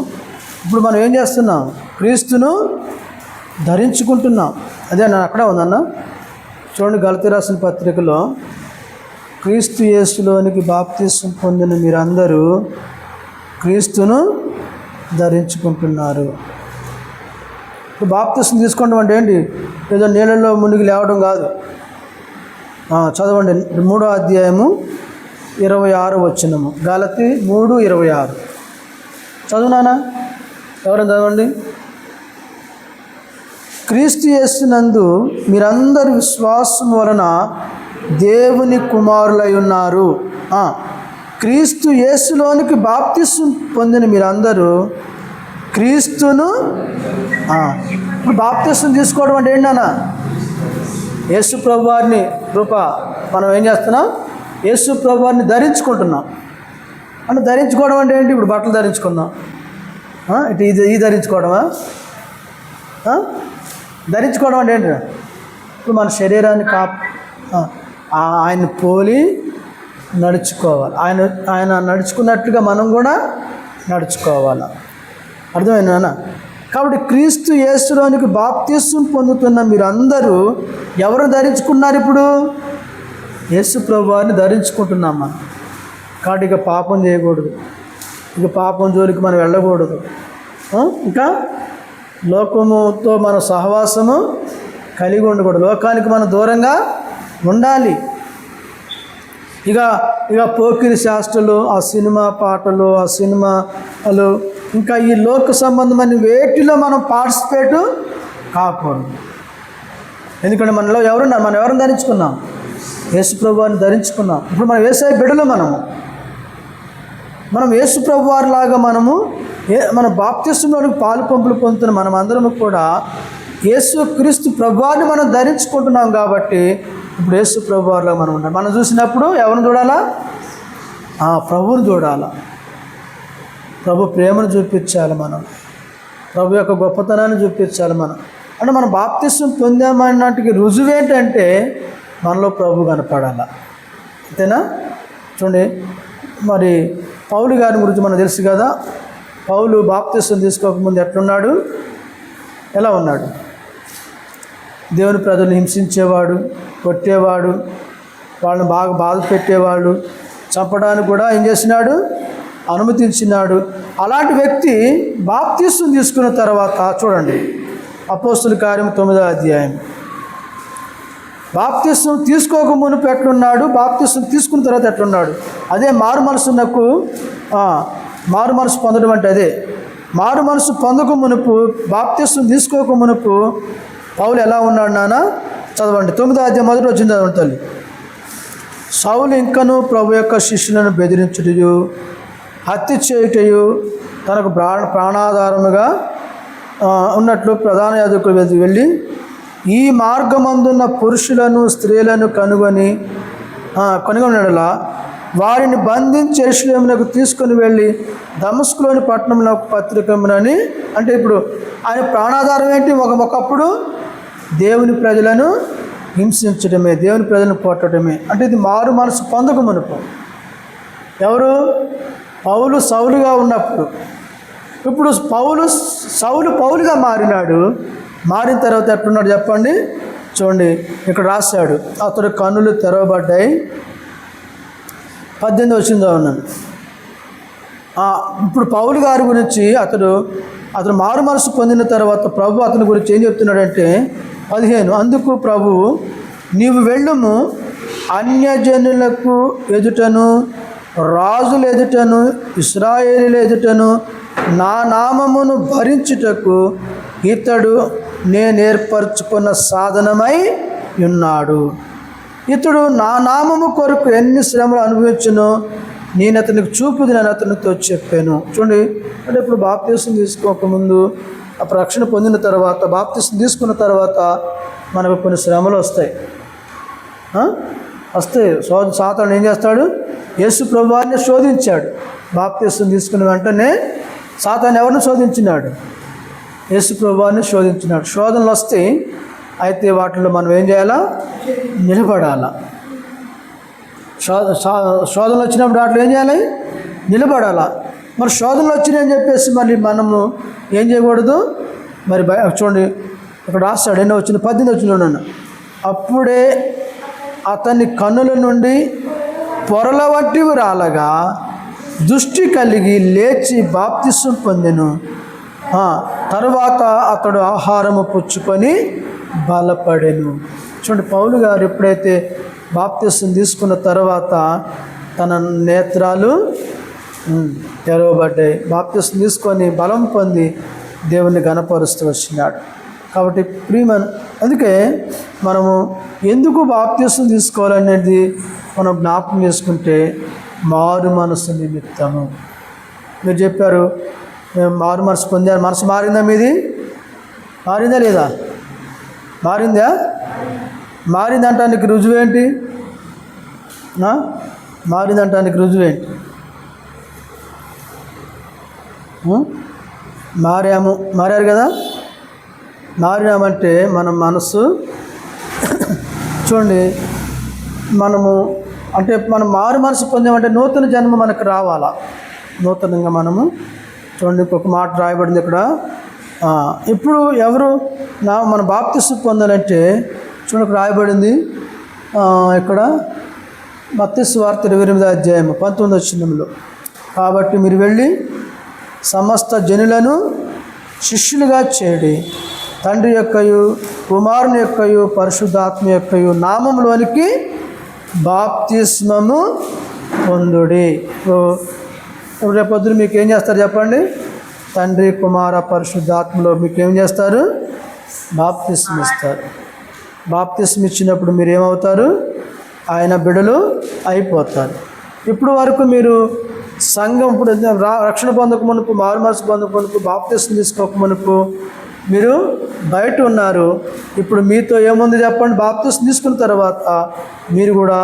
ఇప్పుడు మనం ఏం చేస్తున్నాం? క్రీస్తును ధరించుకుంటున్నాం. అదే నన్ను అక్కడ ఉందన్న చూడండి, గలతీ రాసిన పత్రికలో క్రీస్తు యేసులోనికి బాప్తిస్మం పొందిన మీరందరూ క్రీస్తును ధరించుకుంటున్నారు. ఇప్పుడు బాప్తిస్మం తీసుకోవడం అంటే ఏంటి? ఏదో నీళ్ళల్లో మునిగి లేవడం కాదు. చదవండి 3వ అధ్యాయము 26వ వచనము, గలతీ 3:26 చదువునానా? ఎవరైనా చదవండి. క్రీస్తు యేసునందు మీరందరూ విశ్వాసం వలన దేవుని కుమారులై ఉన్నారు. క్రీస్తు యేసులోనికి బాప్తిస్మం పొందిన మీరందరూ క్రీస్తును ఇప్పుడు బాప్తిస్మం తీసుకోవడం అంటే ఏంటన్నా? యేసు ప్రభువారిని మనం ఏం చేస్తున్నాం? యేసు ప్రభువారిని ధరించుకుంటున్నాం. అంటే ధరించుకోవడం అంటే ఏంటి? ఇప్పుడు బట్టలు ధరించుకున్నాం, ఇటు ఇది ధరించుకోవడమా? ధరించుకోవడం అంటే ఏంటి? ఇప్పుడు మన శరీరాన్ని ఆయన పోలి నడుచుకోవాలి. ఆయన నడుచుకున్నట్టుగా మనం కూడా నడుచుకోవాలి. అర్థమైందా? కాబట్టి క్రీస్తు యేసులోనికి బాప్తిస్మం పొందుతున్న మీరందరూ ఎవరు ధరించుకున్నారు? ఇప్పుడు యేసు ప్రభువారిని ధరించుకుంటున్నాం మనం. కాబట్టి ఇక పాపం చేయకూడదు, ఇక పాపం జోలికి మనం వెళ్ళకూడదు, ఇంకా లోకముతో మన సహవాసము కలిగి ఉండకూడదు, లోకానికి మనం దూరంగా ఉండాలి. ఇక పోకిరి శాస్త్రాలు, ఆ సినిమా పాటలు, ఆ సినిమాలు, ఇంకా ఈ లోక సంబంధమైన వేటిలో మనం పార్టిసిపేట్ కాకూడదు. ఎందుకంటే మనలో ఎవరున్నారు? మనం ఎవరిని ధరించుకున్నాం? యేసు ప్రభువారిని ధరించుకున్నాం. ఇప్పుడు మనం యేసయ్య బిడ్డలు. మనం యేసు ప్రభువారిలాగా మన బాప్తిస్మంలోనికి పాలు పంపులు పొందుతున్న మనం అందరము కూడా యేసు క్రీస్తు ప్రభువారిని మనం ధరించుకుంటున్నాం. కాబట్టి ఇప్పుడు యేసు ప్రభువారిలో మనం ఉన్నాం. మనం చూసినప్పుడు ఎవరిని చూడాలా? ప్రభువుని చూడాలా. ప్రభు ప్రేమను చూపించాలి మనం, ప్రభు యొక్క గొప్పతనాన్ని చూపించాలి మనం. అంటే మనం బాప్తిస్మం పొందామన్నట్టుకి రుజువు ఏంటంటే మనలో ప్రభు కనపడాల. అంతేనా? చూడండి, మరి పౌలు గారి గురించి మనకు తెలుసు కదా. పౌలు బాప్తిస్మం తీసుకోకముందు ఎట్లున్నాడు? ఎలా ఉన్నాడు? దేవుని ప్రజలను హింసించేవాడు, కొట్టేవాడు, వాళ్ళని బాగా బాధ పెట్టేవాడు, చంపడానికి కూడా ఏం చేసినాడు? అనుమతించినాడు. అలాంటి వ్యక్తి బాప్తిస్మం తీసుకున్న తర్వాత చూడండి, అపోస్తుల కార్యం 9వ అధ్యాయం. బాప్తిస్మం తీసుకోక మునుపు ఎట్లున్నాడు, బాప్తిస్మం తీసుకున్న తర్వాత ఎట్లున్నాడు? అదే మారు మనసు పొందడం అంటే అదే. మారు మనసు పొందక మునుపు, బాప్తిస్మం తీసుకోక మునుపు పౌలు ఎలా ఉన్నాడు నాన్న? చదవండి, 9వ అధ్యాయం 1వ వచనం చదవండి తల్లి. సౌలు ఇంకను ప్రభు యొక్క శిష్యులను బెదిరించుటయు, హత్య చేయుటయు, తనకు ప్రాణాధారముగా ఉన్నట్లు ప్రధాన యాజకుల మీద వెళ్ళి ఈ మార్గమందున్న పురుషులను స్త్రీలను కనుగొనలా వారిని బంధించి యెరూషలేమునకు తీసుకొని వెళ్ళి దమస్కులోని పట్టణంలో పత్రికమునని. అంటే ఇప్పుడు ఆయన ప్రాణాధారం ఏంటి? ఒకప్పుడు దేవుని ప్రజలను హింసించడమే, దేవుని ప్రజలను కొట్టడమే. అంటే ఇది మారు మనసు పొందక మునుపు. ఎవరు? పౌలు సౌలుగా ఉన్నప్పుడు. ఇప్పుడు పౌలుగా మారినాడు. మారిన తర్వాత ఎట్లున్నాడు చెప్పండి? చూడండి, ఇక్కడ రాశాడు, అతడు కన్నులు తెరవబడ్డాయి. 18వ వచనం చదువున్నాను. ఇప్పుడు పౌలు గారి గురించి అతడు మారు మనసు పొందిన తర్వాత ప్రభు అతని గురించి ఏం చెప్తున్నాడంటే 15, అందుకు ప్రభువు నీవు వెళ్ళుము, అన్యజనులకు ఎదుటను రాజుల ఎదుటను ఇశ్రాయేలీల ఎదుటను నా నామమును భరించుటకు ఇతడు నేను ఏర్పరచుకున్న సాధనమై ఉన్నాడు. ఇతడు నా నామము కొరకు ఎన్ని శ్రమలు అనుభవించునో నేను అతనికి చూపుది నేను అతనితో చెప్పాను. చూడండి, అంటే ఇప్పుడు బాప్తిస్మం తీసుకోకముందు, అప్పుడు రక్షణ పొందిన తర్వాత, బాప్తిస్మం తీసుకున్న తర్వాత మనకు కొన్ని శ్రమలు వస్తాయి. సాతాను ఏం చేస్తాడు? యేసు ప్రభువారిని శోధించాడు. బాప్తిస్మం తీసుకున్న వెంటనే సాతాను ఎవరిని శోధించినాడు? యేసు ప్రభువారిని శోధించినాడు. శోధనలు వస్తే అయితే వాటిలో మనం ఏం చేయాలా? నిలబడాలా. శోధనలు వచ్చినప్పుడు వాటిలో ఏం చేయాలి? నిలబడాలా. మరి శోధనలు వచ్చినాయని చెప్పేసి మళ్ళీ మనము ఏం చేయకూడదు. మరి చూడండి, ఇక్కడ రాస్తాడు, ఎన్నో వచ్చిన 18 వచ్చిన, అప్పుడే అతని కన్నుల నుండి పొరల వంటివి రాలగా దృష్టి కలిగి లేచి బాప్తిస్మం పొందెను. తరువాత అతడు ఆహారము పుచ్చుకొని బలపడెను. చూడండి, పౌలు గారు ఎప్పుడైతే బాప్తిస్మం తీసుకున్న తర్వాత తన నేత్రాలు తెరవబడ్డాయి. బాప్తిస్మం తీసుకొని బలం పొంది దేవుణ్ణి ఘనపరుస్తూ వచ్చినాడు. కాబట్టి ప్రియమైన, అందుకే మనము ఎందుకు బాప్తిస్మం తీసుకోవాలనేది మనం జ్ఞాపకం చేసుకుంటే మారు మనసు నిమిత్తము. మీరు చెప్పారు మేము మారు మనసు పొందారు. మనసు మారిందా? మీది మారిందా లేదా? మారిందా? మారిందంటానికి రుజువేంటి? మారిందంటానికి రుజువేంటి? మారారు కదా. మారినామంటే మన మనసు చూడండి, మనము అంటే మనం మారు మనసు పొందామంటే నూతన జన్మ మనకు రావాలా. నూతనంగా మనము చూడండి, ఇంకొక మాట రాయబడింది ఇక్కడ. ఇప్పుడు ఎవరు మన బాప్తిస్మం పొందాలంటే చూడండి రాయబడింది ఇక్కడ మత్తయి సువార్త 28వ అధ్యాయం 19వ వచనంలో. కాబట్టి మీరు వెళ్ళి సమస్త జనులను శిష్యులుగా చేయండి, తండ్రి యొక్కయు కుమారుని యొక్కయు పరిశుద్ధాత్మ యొక్కయు నామములోనికి బాప్తిస్మము పొందుడి. రేపొద్దున మీకు ఏం చేస్తారు చెప్పండి? తండ్రి కుమార పరిశుద్ధాత్మలో మీకు ఏం చేస్తారు? బాప్తిస్మం ఇస్తారు. బాప్తిస్మం ఇచ్చినప్పుడు మీరు ఏమవుతారు? ఆయన బిడ్డలు అయిపోతారు. ఇప్పుడు వరకు మీరు సంఘం ఇప్పుడు రక్షణ పొందక మునుపు, మారు మనసు పొందక మునుపు, బాప్తిస్మం తీసుకోక మునుపు మీరు బయట ఉన్నారు. ఇప్పుడు మీతో ఏముంది చెప్పండి? బాప్తిస్మం తీసుకున్న తర్వాత మీరు కూడా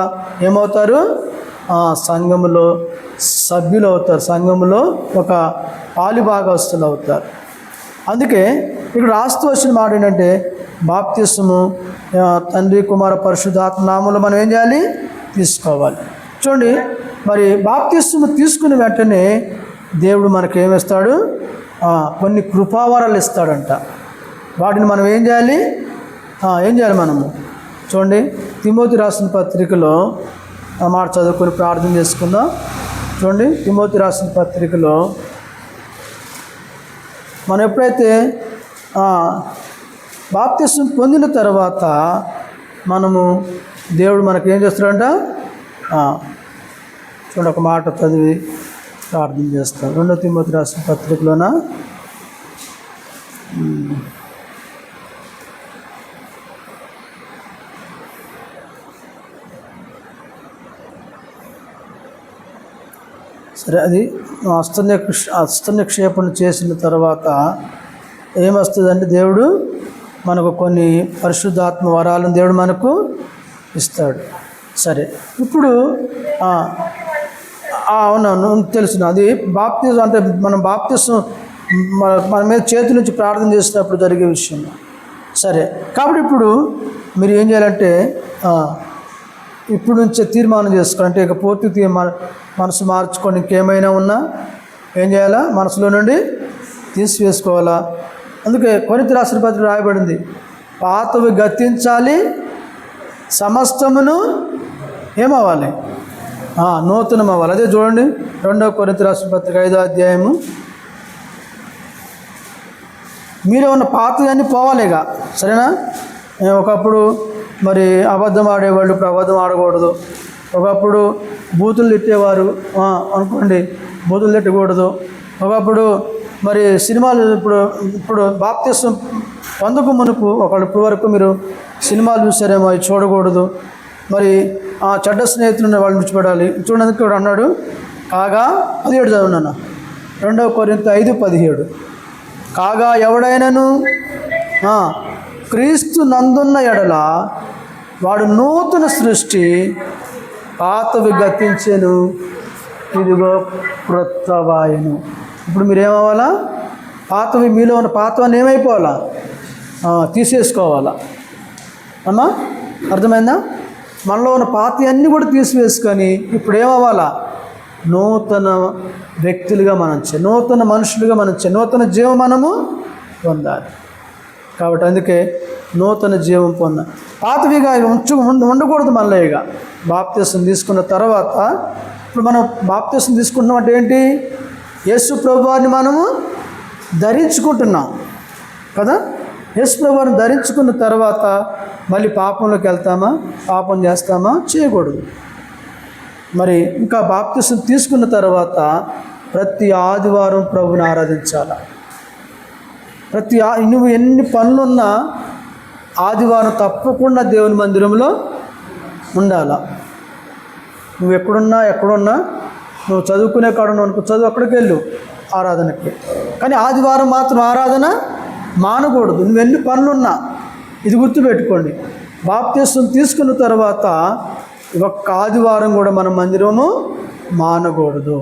ఏమవుతారు? సంఘములో సభ్యులు అవుతారు, సంఘములో ఒక పాలుభాగస్తులు అవుతారు. అందుకే ఇక్కడ రాస్తూ వచ్చిన మాట ఏంటంటే బాప్తిస్మము తండ్రి కుమార పరిశుద్ధాత్మ నామములో మనం ఏం చేయాలి? తీసుకోవాలి. చూడండి, మరి బాప్తిస్మము తీసుకున్న వెంటనే దేవుడు మనకి ఏమిస్తాడు? కొన్ని కృపావరాలు ఇస్తాడంట. వాటిని మనం ఏం చేయాలి? మనము చూడండి, తిమోతి రాసిన పత్రికలో ఆ మాట చదువుకొని ప్రార్థన చేసుకుందాం. చూడండి, తిమోతి రాసిన పత్రికలో మనం ఎప్పుడైతే బాప్తిస్మం పొందిన తర్వాత మనము దేవుడు మనకి ఏం చేస్తాడంట? చూడండి, ఒక మాట చదివి ప్రార్థన చేస్తాం. 2 తిమోతి రాసిన పత్రికలోన సరే, అది హస్తనిక్షేపణ చేసిన తర్వాత ఏమొస్తుందంటే దేవుడు మనకు కొన్ని పరిశుద్ధాత్మ వరాలను దేవుడు మనకు ఇస్తాడు. సరే, ఇప్పుడు అవునవును తెలుసు. అది బాప్తిజం అంటే మనం బాప్తిజం మన మీద చేతి నుంచి ప్రార్థన చేసినప్పుడు జరిగే విషయం. సరే, కాబట్టి ఇప్పుడు మీరు ఏం చేయాలంటే ఇప్పుడు నుంచే తీర్మానం చేసుకోవాలంటే ఇక పూర్తి మనసు మార్చుకొని ఇంకేమైనా ఉన్నా ఏం చేయాలా? మనసులో నుండి తీసివేసుకోవాలా. అందుకే కొరింథీ రాసిన పత్రిక రాయబడింది, పాతవి గతించాలి, సమస్తమును ఏమవ్వాలి? నూతనం అవ్వాలి. అదే చూడండి 2 కొరింథీ రాసిన పత్రిక 5వ అధ్యాయము. మీలో ఉన్న పాతవన్నీ పోవాలి ఇక. సరేనా? ఒకప్పుడు మరి అబద్ధం ఆడేవాళ్ళు ఇప్పుడు అబద్ధం ఆడకూడదు. ఒకప్పుడు బూతులు తిట్టేవారు అనుకోండి, బూతులు తిట్టకూడదు. ఒకప్పుడు మరి సినిమాలు ఇప్పుడు బాప్తిస్మం పొందక మునుపు ఇప్పుడు వరకు మీరు సినిమాలు చూసారేమో, అవి చూడకూడదు. మరి చెడ్డ స్నేహితులను వాళ్ళు విడిచిపెట్టాలి. చూడండి, ఇక్కడ అన్నాడు కాగా 17 చదువున్నాను. 2 కొరింథీ 5:17 కాగా ఎవడైనను క్రీస్తు నందున్న ఎడల వాడు నూతన సృష్టి, పాతవి గతించెను, ఇదిగో క్రొత్తవాయెను. ఇప్పుడు మీరు ఏమవ్వాలా? పాతవి, మీలో ఉన్న పాతవన్నీ ఏమైపోవాలా? తీసేసుకోవాలా. అమ్మా అర్థమైందా? మనలో ఉన్న పాత అన్నీ కూడా తీసివేసుకొని ఇప్పుడు ఏమవ్వాలా? నూతన వ్యక్తులుగా మనం నూతన మనుషులుగా మనం నూతన జీవం మనము పొందాలి. కాబట్టి అందుకే నూతన జీవం పొందాలి. పాతవిగా ఉండకూడదు. మళ్ళీ ఇక బాప్తిస్మం తీసుకున్న తర్వాత ఇప్పుడు మనం బాప్తిస్మం తీసుకుంటున్నాం అంటే ఏంటి? యేసు ప్రభువారిని మనము ధరించుకుంటున్నాం కదా. యేసు ప్రభువారిని ధరించుకున్న తర్వాత మళ్ళీ పాపంలోకి వెళ్తామా? పాపం చేస్తామా? చేయకూడదు. మరి ఇంకా బాప్తిస్మం తీసుకున్న తర్వాత ప్రతి ఆదివారం ప్రభుని ఆరాధించాలి. నువ్వు ఎన్ని పనులున్నా ఆదివారం తప్పకుండా దేవుని మందిరంలో ఉండాలా. నువ్వు ఎక్కడున్నా నువ్వు చదువుకునే కాడున్నావు అనుకో, చదువు అక్కడికి వెళ్ళు ఆరాధనకి. కానీ ఆదివారం మాత్రం ఆరాధన మానకూడదు. నువ్వు ఎన్ని పనులున్నా ఇది గుర్తుపెట్టుకోండి. బాప్తిస్మం తీసుకున్న తర్వాత ఒక్క ఆదివారం కూడా మన మందిరము మానకూడదు.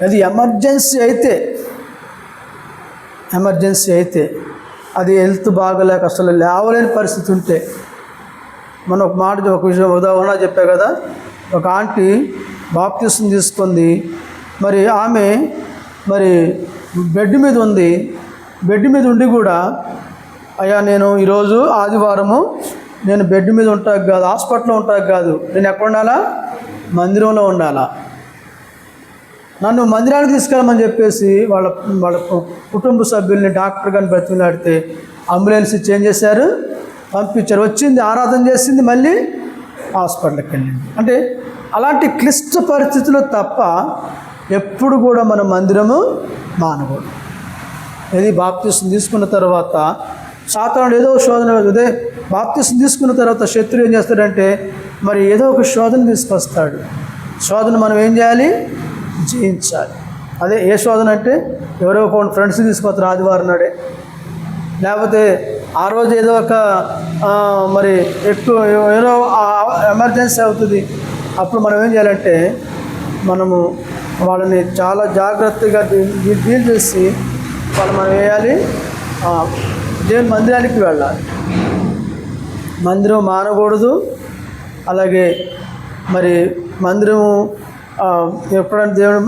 అది ఎమర్జెన్సీ అయితే అది హెల్త్ బాగలేక అసలు లేవలేని పరిస్థితి ఉంటే, మనం ఒక విషయం ఉదాహరణ చెప్పా కదా, ఒక ఆంటీ బాప్తిసం తీసుకుంది. మరి ఆమె బెడ్ మీద ఉంది. బెడ్ మీద ఉండి కూడా, అయ్యా నేను ఈరోజు ఆదివారము నేను బెడ్ మీద ఉంటాను కాదు, హాస్పిటల్లో ఉంటాను కాదు, నేను ఎక్కడ ఉండాలా? మందిరంలో ఉండాలా. నన్ను మందిరానికి తీసుకెళ్ళమని చెప్పేసి వాళ్ళ కుటుంబ సభ్యుల్ని, డాక్టర్ గారిని బ్రతిమలాడితే అంబులెన్స్ ఇచ్చి ఏం చేశారు? పంపించారు. వచ్చింది, ఆరాధన చేసింది, మళ్ళీ హాస్పిటల్కి వెళ్ళింది. అంటే అలాంటి క్లిష్ట పరిస్థితుల్లో తప్ప ఎప్పుడు కూడా మన మందిరము మానకూడదు. ఇది బాప్తిసం తీసుకున్న తర్వాత సాతానుడు ఏదో శోధన, అదే బాప్తిసం తీసుకున్న తర్వాత శత్రువు ఏం చేస్తాడంటే మరి ఏదో ఒక శోధన తీసుకొస్తాడు. శోధన మనం ఏం చేయాలి? జయించాలి. అదే ఏ శోధన అంటే ఎవరో కొన్ని ఫ్రెండ్స్ తీసుకొస్తారు ఆదివారం నాడే, లేకపోతే ఆ రోజు ఏదో ఒక మరి ఎక్కువ ఏదో ఎమర్జెన్సీ అవుతుంది. అప్పుడు మనం ఏం చేయాలంటే మనము వాళ్ళని చాలా జాగ్రత్తగా డీల్ చేసి మనం వేయాలి. దేవుని మందిరానికి వెళ్ళాలి. మందిరం మానకూడదు. అలాగే మరి మందిరము ఎప్పుడైనా దేవుని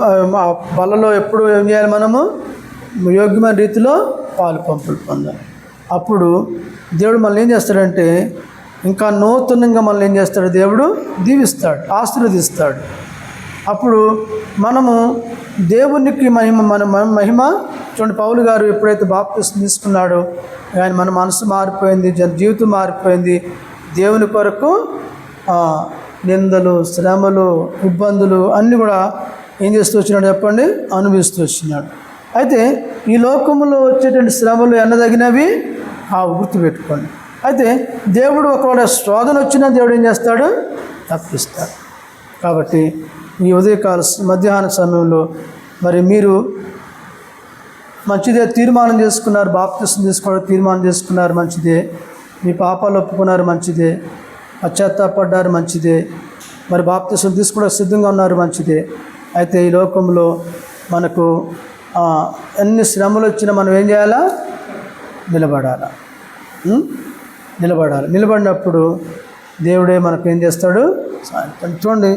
బలలో ఎప్పుడు ఏం చేయాలి? మనము యోగ్యమైన రీతిలో పాలు పంపులు పొందాలి. అప్పుడు దేవుడు మనల్ని ఏం చేస్తాడంటే ఇంకా నూతనంగా మనల్ని ఏం చేస్తాడు? దేవుడు దీవిస్తాడు, ఆశీర్వదిస్తాడు. అప్పుడు మనము దేవునికి మహిమ చూడండి, పౌలు గారు ఎప్పుడైతే బాప్తిసం తీసుకున్నాడో ఆయన మన మనసు మారిపోయింది, జీవితం మారిపోయింది. దేవుని కొరకు నిందలు, శ్రమలు, ఇబ్బందులు అన్నీ కూడా ఏం చేస్తూ వచ్చినాడు చెప్పండి? అనుభవిస్తూ వచ్చినాడు. అయితే ఈ లోకంలో వచ్చేటువంటి శ్రమలు ఎన్నదగినవి గుర్తుపెట్టుకోండి. అయితే దేవుడు ఒకవేళ శోధన వచ్చినా దేవుడు ఏం చేస్తాడు? తప్పిస్తాడు. కాబట్టి ఈ ఉదయకాల మధ్యాహ్న సమయంలో మరి మీరు మంచిదే తీర్మానం చేసుకున్నారు, బాప్తిసం తీసుకోవడం తీర్మానం చేసుకున్నారు, మంచిదే. మీ పాపాలు ఒప్పుకున్నారు, మంచిదే. పశ్చాత్తాపడ్డారు, మంచిదే. మరి బాప్తిసం తీసుకోవడం సిద్ధంగా ఉన్నారు, మంచిదే. అయితే ఈ లోకంలో మనకు ఎన్ని శ్రమలు వచ్చినా మనం ఏం చేయాలా? నిలబడాలి. నిలబడినప్పుడు దేవుడే మనకు ఏం చేస్తాడు? చూడండి,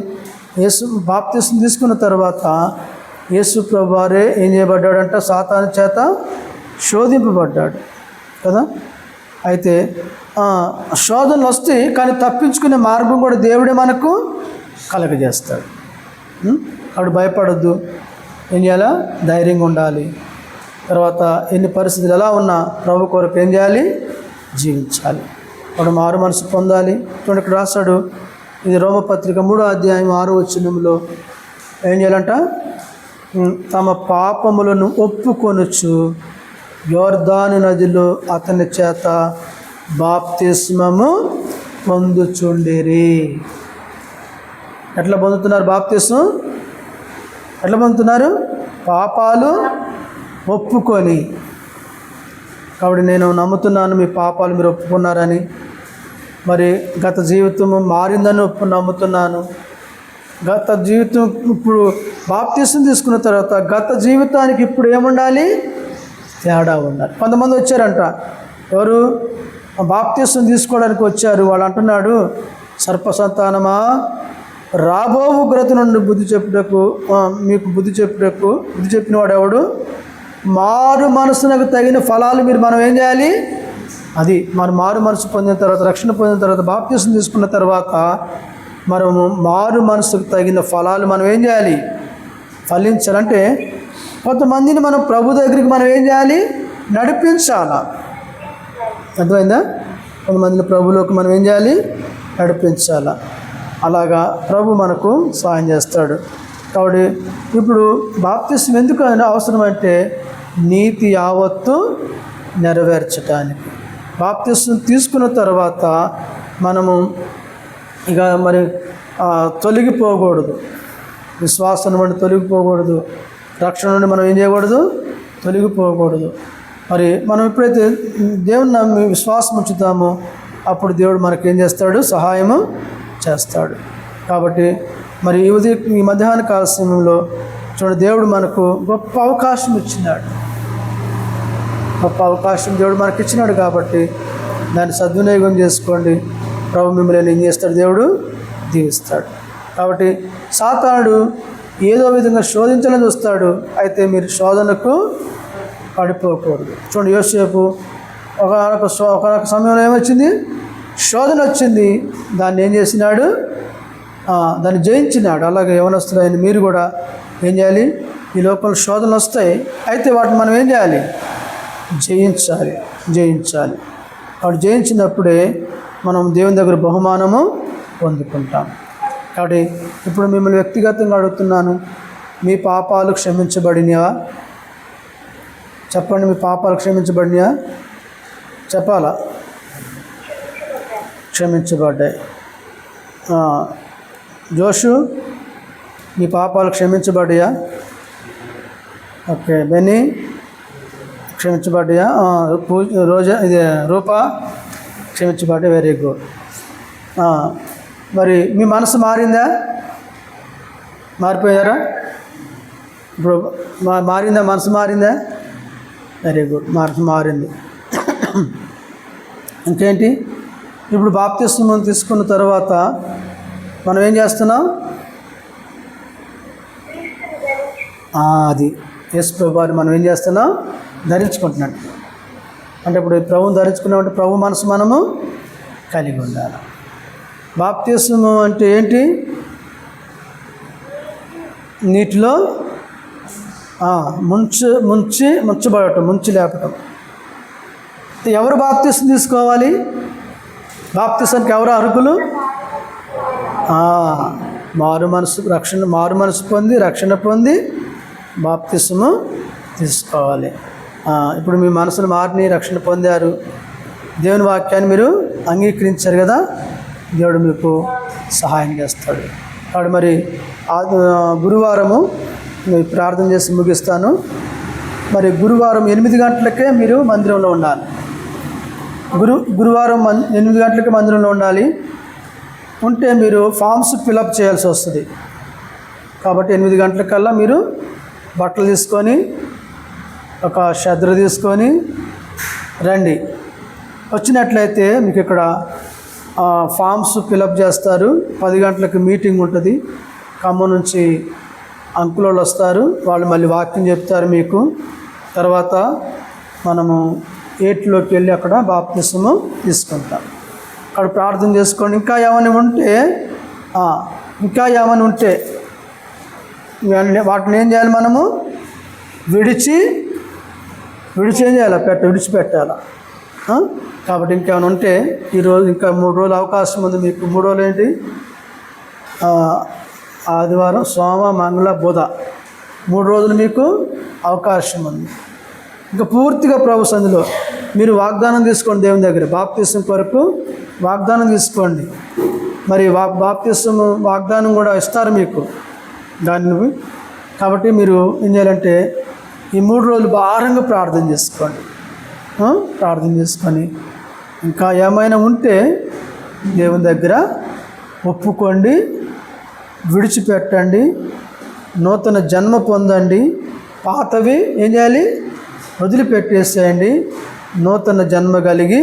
యేసు బాప్తిసం తీసుకున్న తర్వాత యేసు ప్రభువారే ఏం చేయబడ్డాడంట? సాతాను చేత శోధింపబడ్డాడు కదా. అయితే శోధనలు వస్తాయి, కానీ తప్పించుకునే మార్గం కూడా దేవుడే మనకు కలగజేస్తాడు. అప్పుడు భయపడొద్దు. ఏం చేయాలా? ధైర్యంగా ఉండాలి. తర్వాత ఎన్ని పరిస్థితులు ఎలా ఉన్నా ప్రభు కొరకు ఏం చేయాలి? జీవించాలి. వాడు మారు మనసు పొందాలి. చూడండి, ఇక్కడ రాశాడు, ఇది రోమపత్రిక 3వ అధ్యాయం 6వ వచనంలో ఏం చేయాలంట? తమ పాపములను ఒప్పుకొనుచు యోర్దాను నదిలో అతని చేత బాప్తిస్మము పొందుచుండిరి. ఎట్లా పొందుతున్నారు బాప్తిస్మం? ఎట్లా పొందుతున్నారు? పాపాలు ఒప్పుకొని. కాబట్టి నేను నమ్ముతున్నాను మీ పాపాలు మీరు ఒప్పుకున్నారని. మరి గత జీవితం మారిందని నమ్ముతున్నాను. గత జీవితం ఇప్పుడు బాప్తిసం తీసుకున్న తర్వాత గత జీవితానికి ఇప్పుడు ఏముండాలి? తేడా ఉండాలి. కొంతమంది వచ్చారంట, ఎవరు బాప్తిసం తీసుకోవడానికి వచ్చారు. వాళ్ళు అంటున్నాడు, సర్పసంతానమా, రాబో ఉగ్రత నుండి మీకు బుద్ధి చెప్పిన వాడు ఎవడు? మారు మనసునకు తగిన ఫలాలు మనం ఏం చేయాలి? అది మనం మారు మనసు పొందిన తర్వాత, రక్షణ పొందిన తర్వాత, బాప్తిసం తీసుకున్న తర్వాత మనము మారు మనసుకు తగిన ఫలాలు మనం ఏం చేయాలి? ఫలించాలంటే కొంతమందిని మనం ప్రభు దగ్గరికి మనం ఏం చేయాలి? నడిపించాలా. అర్థమైందా? కొంతమందిని ప్రభులోకి మనం ఏం చేయాలి? నడిపించాలా. అలాగా ప్రభు మనకు సహాయం చేస్తాడు. కాబట్టి ఇప్పుడు బాప్తిసం ఎందుకు అవసరం అంటే నీతి యావత్తు నెరవేర్చడానికి. బాప్తిసం తీసుకున్న తర్వాత మనము ఇక మరి తొలగిపోకూడదు. విశ్వాసం నుండి తొలగిపోకూడదు. రక్షణ నుండి మనం ఏం చేయకూడదు? తొలగిపోకూడదు. మరి మనం ఎప్పుడైతే దేవుని నమ్మి విశ్వాసం ఉంచుతామో అప్పుడు దేవుడు మనకేం చేస్తాడు? సహాయము చేస్తాడు. కాబట్టి మరి ఈ మధ్యాహ్న కాల సమయంలో చూడండి, దేవుడు మనకు గొప్ప అవకాశం ఇచ్చినాడు. గొప్ప అవకాశం దేవుడు మనకి ఇచ్చినాడు కాబట్టి దాన్ని సద్వినియోగం చేసుకోండి. ప్రభు మిమ్మల్ని ఏం చేస్తాడు? దేవుడు దీవిస్తాడు. కాబట్టి సాతానుడు ఏదో విధంగా శోధించాలని చూస్తాడు. అయితే మీరు శోధనకు పడిపోకూడదు. చూడండి, యోసేపు ఒకనొక సమయంలో ఏమొచ్చింది? శోధన వచ్చింది. దాన్ని ఏం చేసినాడు? దాన్ని జయించినాడు. అలాగే యవనస్తులైన మీరు కూడా ఏం చేయాలి? ఈ లోకంలో శోధనలు వస్తాయి. అయితే వాటిని మనం ఏం చేయాలి? జయించాలి. వాడు జయించినప్పుడే మనం దేవుని దగ్గర బహుమానము పొందుకుంటాం. కాబట్టి ఇప్పుడు మిమ్మల్ని వ్యక్తిగతంగా అడుగుతున్నాను, మీ పాపాలు క్షమించబడినవా? చెప్పండి, మీ పాపాలు క్షమించబడినవా? చెప్పాలా? క్షమించబడ్డాయి. జోషు, నీ పాపాలు క్షమించబడ్డాయా? ఓకే. బెన్నీ, క్షమించబడ్డాయా? రోజా, ఇది రూపా, క్షమించబడ్డా. Very good. మరి మీ మనసు మారిందా? మారిపోయారా? ఇప్పుడు మారిందా? మనసు మారిందా? వెరీ గుడ్, మనసు మారింది. ఇంకేంటి? ఇప్పుడు బాప్తిస్మం తీసుకున్న తర్వాత మనం ఏం చేస్తున్నాం? అది యేసు ప్రభువారిని మనం ఏం చేస్తున్నాం? ధరించుకుంటున్నాం. అంటే ఇప్పుడు ప్రభువుని ధరించుకున్నామంటే ప్రభు మనసు మనము కలిగి ఉండాలి. బాప్తిస్మం అంటే ఏంటి? నీటిలో ముంచబడటం, ముంచి లేపటం. ఎవరు బాప్తిస్మం తీసుకోవాలి? బాప్తిస్మానికి ఎవరు అర్హులు? మారు మనసు పొంది రక్షణ పొంది బాప్తిస్మం తీసుకోవాలి. ఇప్పుడు మీ మనసును మారిని రక్షణ పొందారు, దేవుని వాక్యాన్ని మీరు అంగీకరించారు కదా, దేవుడు మీకు సహాయం చేస్తాడు. కాబట్టి మరి గురువారము ప్రార్థన చేసి ముగిస్తాను. మరి గురువారం 8 గంటలకే మీరు మందిరంలో ఉండాలి. గురువారం 8 గంటలకే మందిరంలో ఉండాలి. ఉంటే మీరు ఫామ్స్ ఫిలప్ చేయాల్సి వస్తుంది. కాబట్టి 8 గంటలకల్లా మీరు బట్టలు తీసుకొని ఒక శ్రద్ధ తీసుకొని రండి. వచ్చినట్లయితే మీకు ఇక్కడ ఫామ్స్ ఫిలప్ చేస్తారు. 10 గంటలకు మీటింగ్ ఉంటుంది. ఖమ్మం నుంచి అంకులోళ్ళు వస్తారు, వాళ్ళు మళ్ళీ వాక్యం చెప్తారు మీకు. తర్వాత మనము 8లోకి వెళ్ళి అక్కడ బాప్తిస్మం తీసుకుంటాం. అక్కడ ప్రార్థన చేసుకోండి. ఇంకా ఏమైనా ఉంటే వాటిని ఏం చేయాలి? మనము విడిచి ఏం చేయాలి? విడిచిపెట్టాలి. కాబట్టి ఇంకేమైనా ఉంటే ఈరోజు ఇంకా 3 రోజులు అవకాశం ఉంది మీకు. 3 రోజులు ఏంటి? ఆదివారం, సోమ, మంగళ, బుధ 3 రోజులు మీకు అవకాశం ఉంది. ఇంకా పూర్తిగా ప్రభు సన్నిధిలో మీరు వాగ్దానం తీసుకోండి. దేవుని దగ్గర బాప్తిస్మం కొరకు వాగ్దానం తీసుకోండి. మరి బాప్తిస్మం వాగ్దానం కూడా ఇస్తారు మీకు దాన్ని. కాబట్టి మీరు ఏం చేయాలంటే ఈ 3 రోజులు భారంగా ప్రార్థన చేసుకోండి. ప్రార్థన చేసుకొని ఇంకా ఏమైనా ఉంటే దేవుని దగ్గర ఒప్పుకోండి, విడిచిపెట్టండి, నూతన జన్మ పొందండి. పాతవి ఏం చేయాలి? వదిలిపెట్టేసేయండి. నూతన జన్మ కలిగి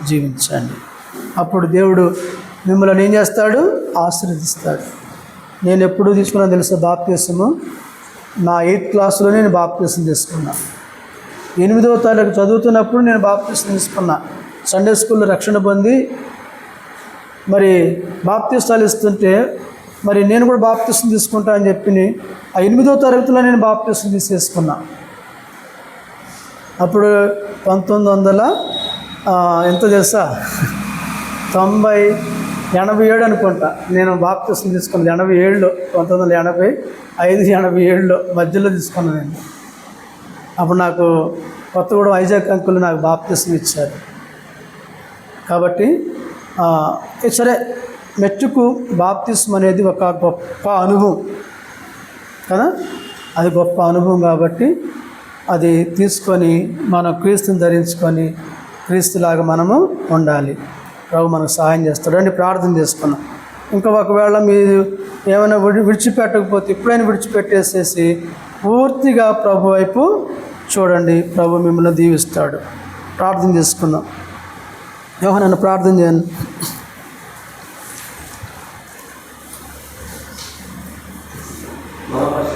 జీవించండి. అప్పుడు దేవుడు మిమ్మల్ని ఏం చేస్తాడు? ఆశీర్వదిస్తాడు. నేను ఎప్పుడు తీసుకున్నా తెలుసా బాప్తిస్మం? నా 8th క్లాస్లో నేను బాప్తిస్మం తీసుకున్నా. 8వ తరగతి చదువుతున్నప్పుడు నేను బాప్తిస్మం తీసుకున్నా. సండే స్కూల్లో రక్షణ పొంది మరి బాప్తిస్తాలు ఇస్తుంటే మరి నేను కూడా బాప్తిస్మం తీసుకుంటా అని చెప్పి ఆ 8వ తరగతిలో నేను బాప్తిస్మం తీసేసుకున్నా. అప్పుడు 1900 ఎంత తెలుసా? 87 అనుకుంటా నేను బాప్తిస్మం తీసుకున్నది. 87లో 1985, 87లో మధ్యలో తీసుకున్నాను నేను. అప్పుడు నాకు కొత్తగూడెం ఐజాక్ అంకుల్ నాకు బాప్తిస్మం ఇచ్చారు. కాబట్టి సరే, మెట్టుకు బాప్తిస్మం అనేది ఒక గొప్ప అనుభవం కదా, అది గొప్ప అనుభవం. కాబట్టి అది తీసుకొని మనం క్రీస్తుని ధరించుకొని క్రీస్తులాగా మనము ఉండాలి. ప్రభు మనకు సహాయం చేస్తాడు. అని ప్రార్థన చేసుకున్నాం. ఇంకా ఒకవేళ మీరు ఏమైనా విడిచిపెట్టకపోతే ఇప్పుడైనా విడిచిపెట్టేసేసి పూర్తిగా ప్రభు వైపు చూడండి. ప్రభు మిమ్మల్ని దీవిస్తాడు. ప్రార్థన చేసుకుందాం. యోహానన్న ప్రార్థన చేయండి. మరొక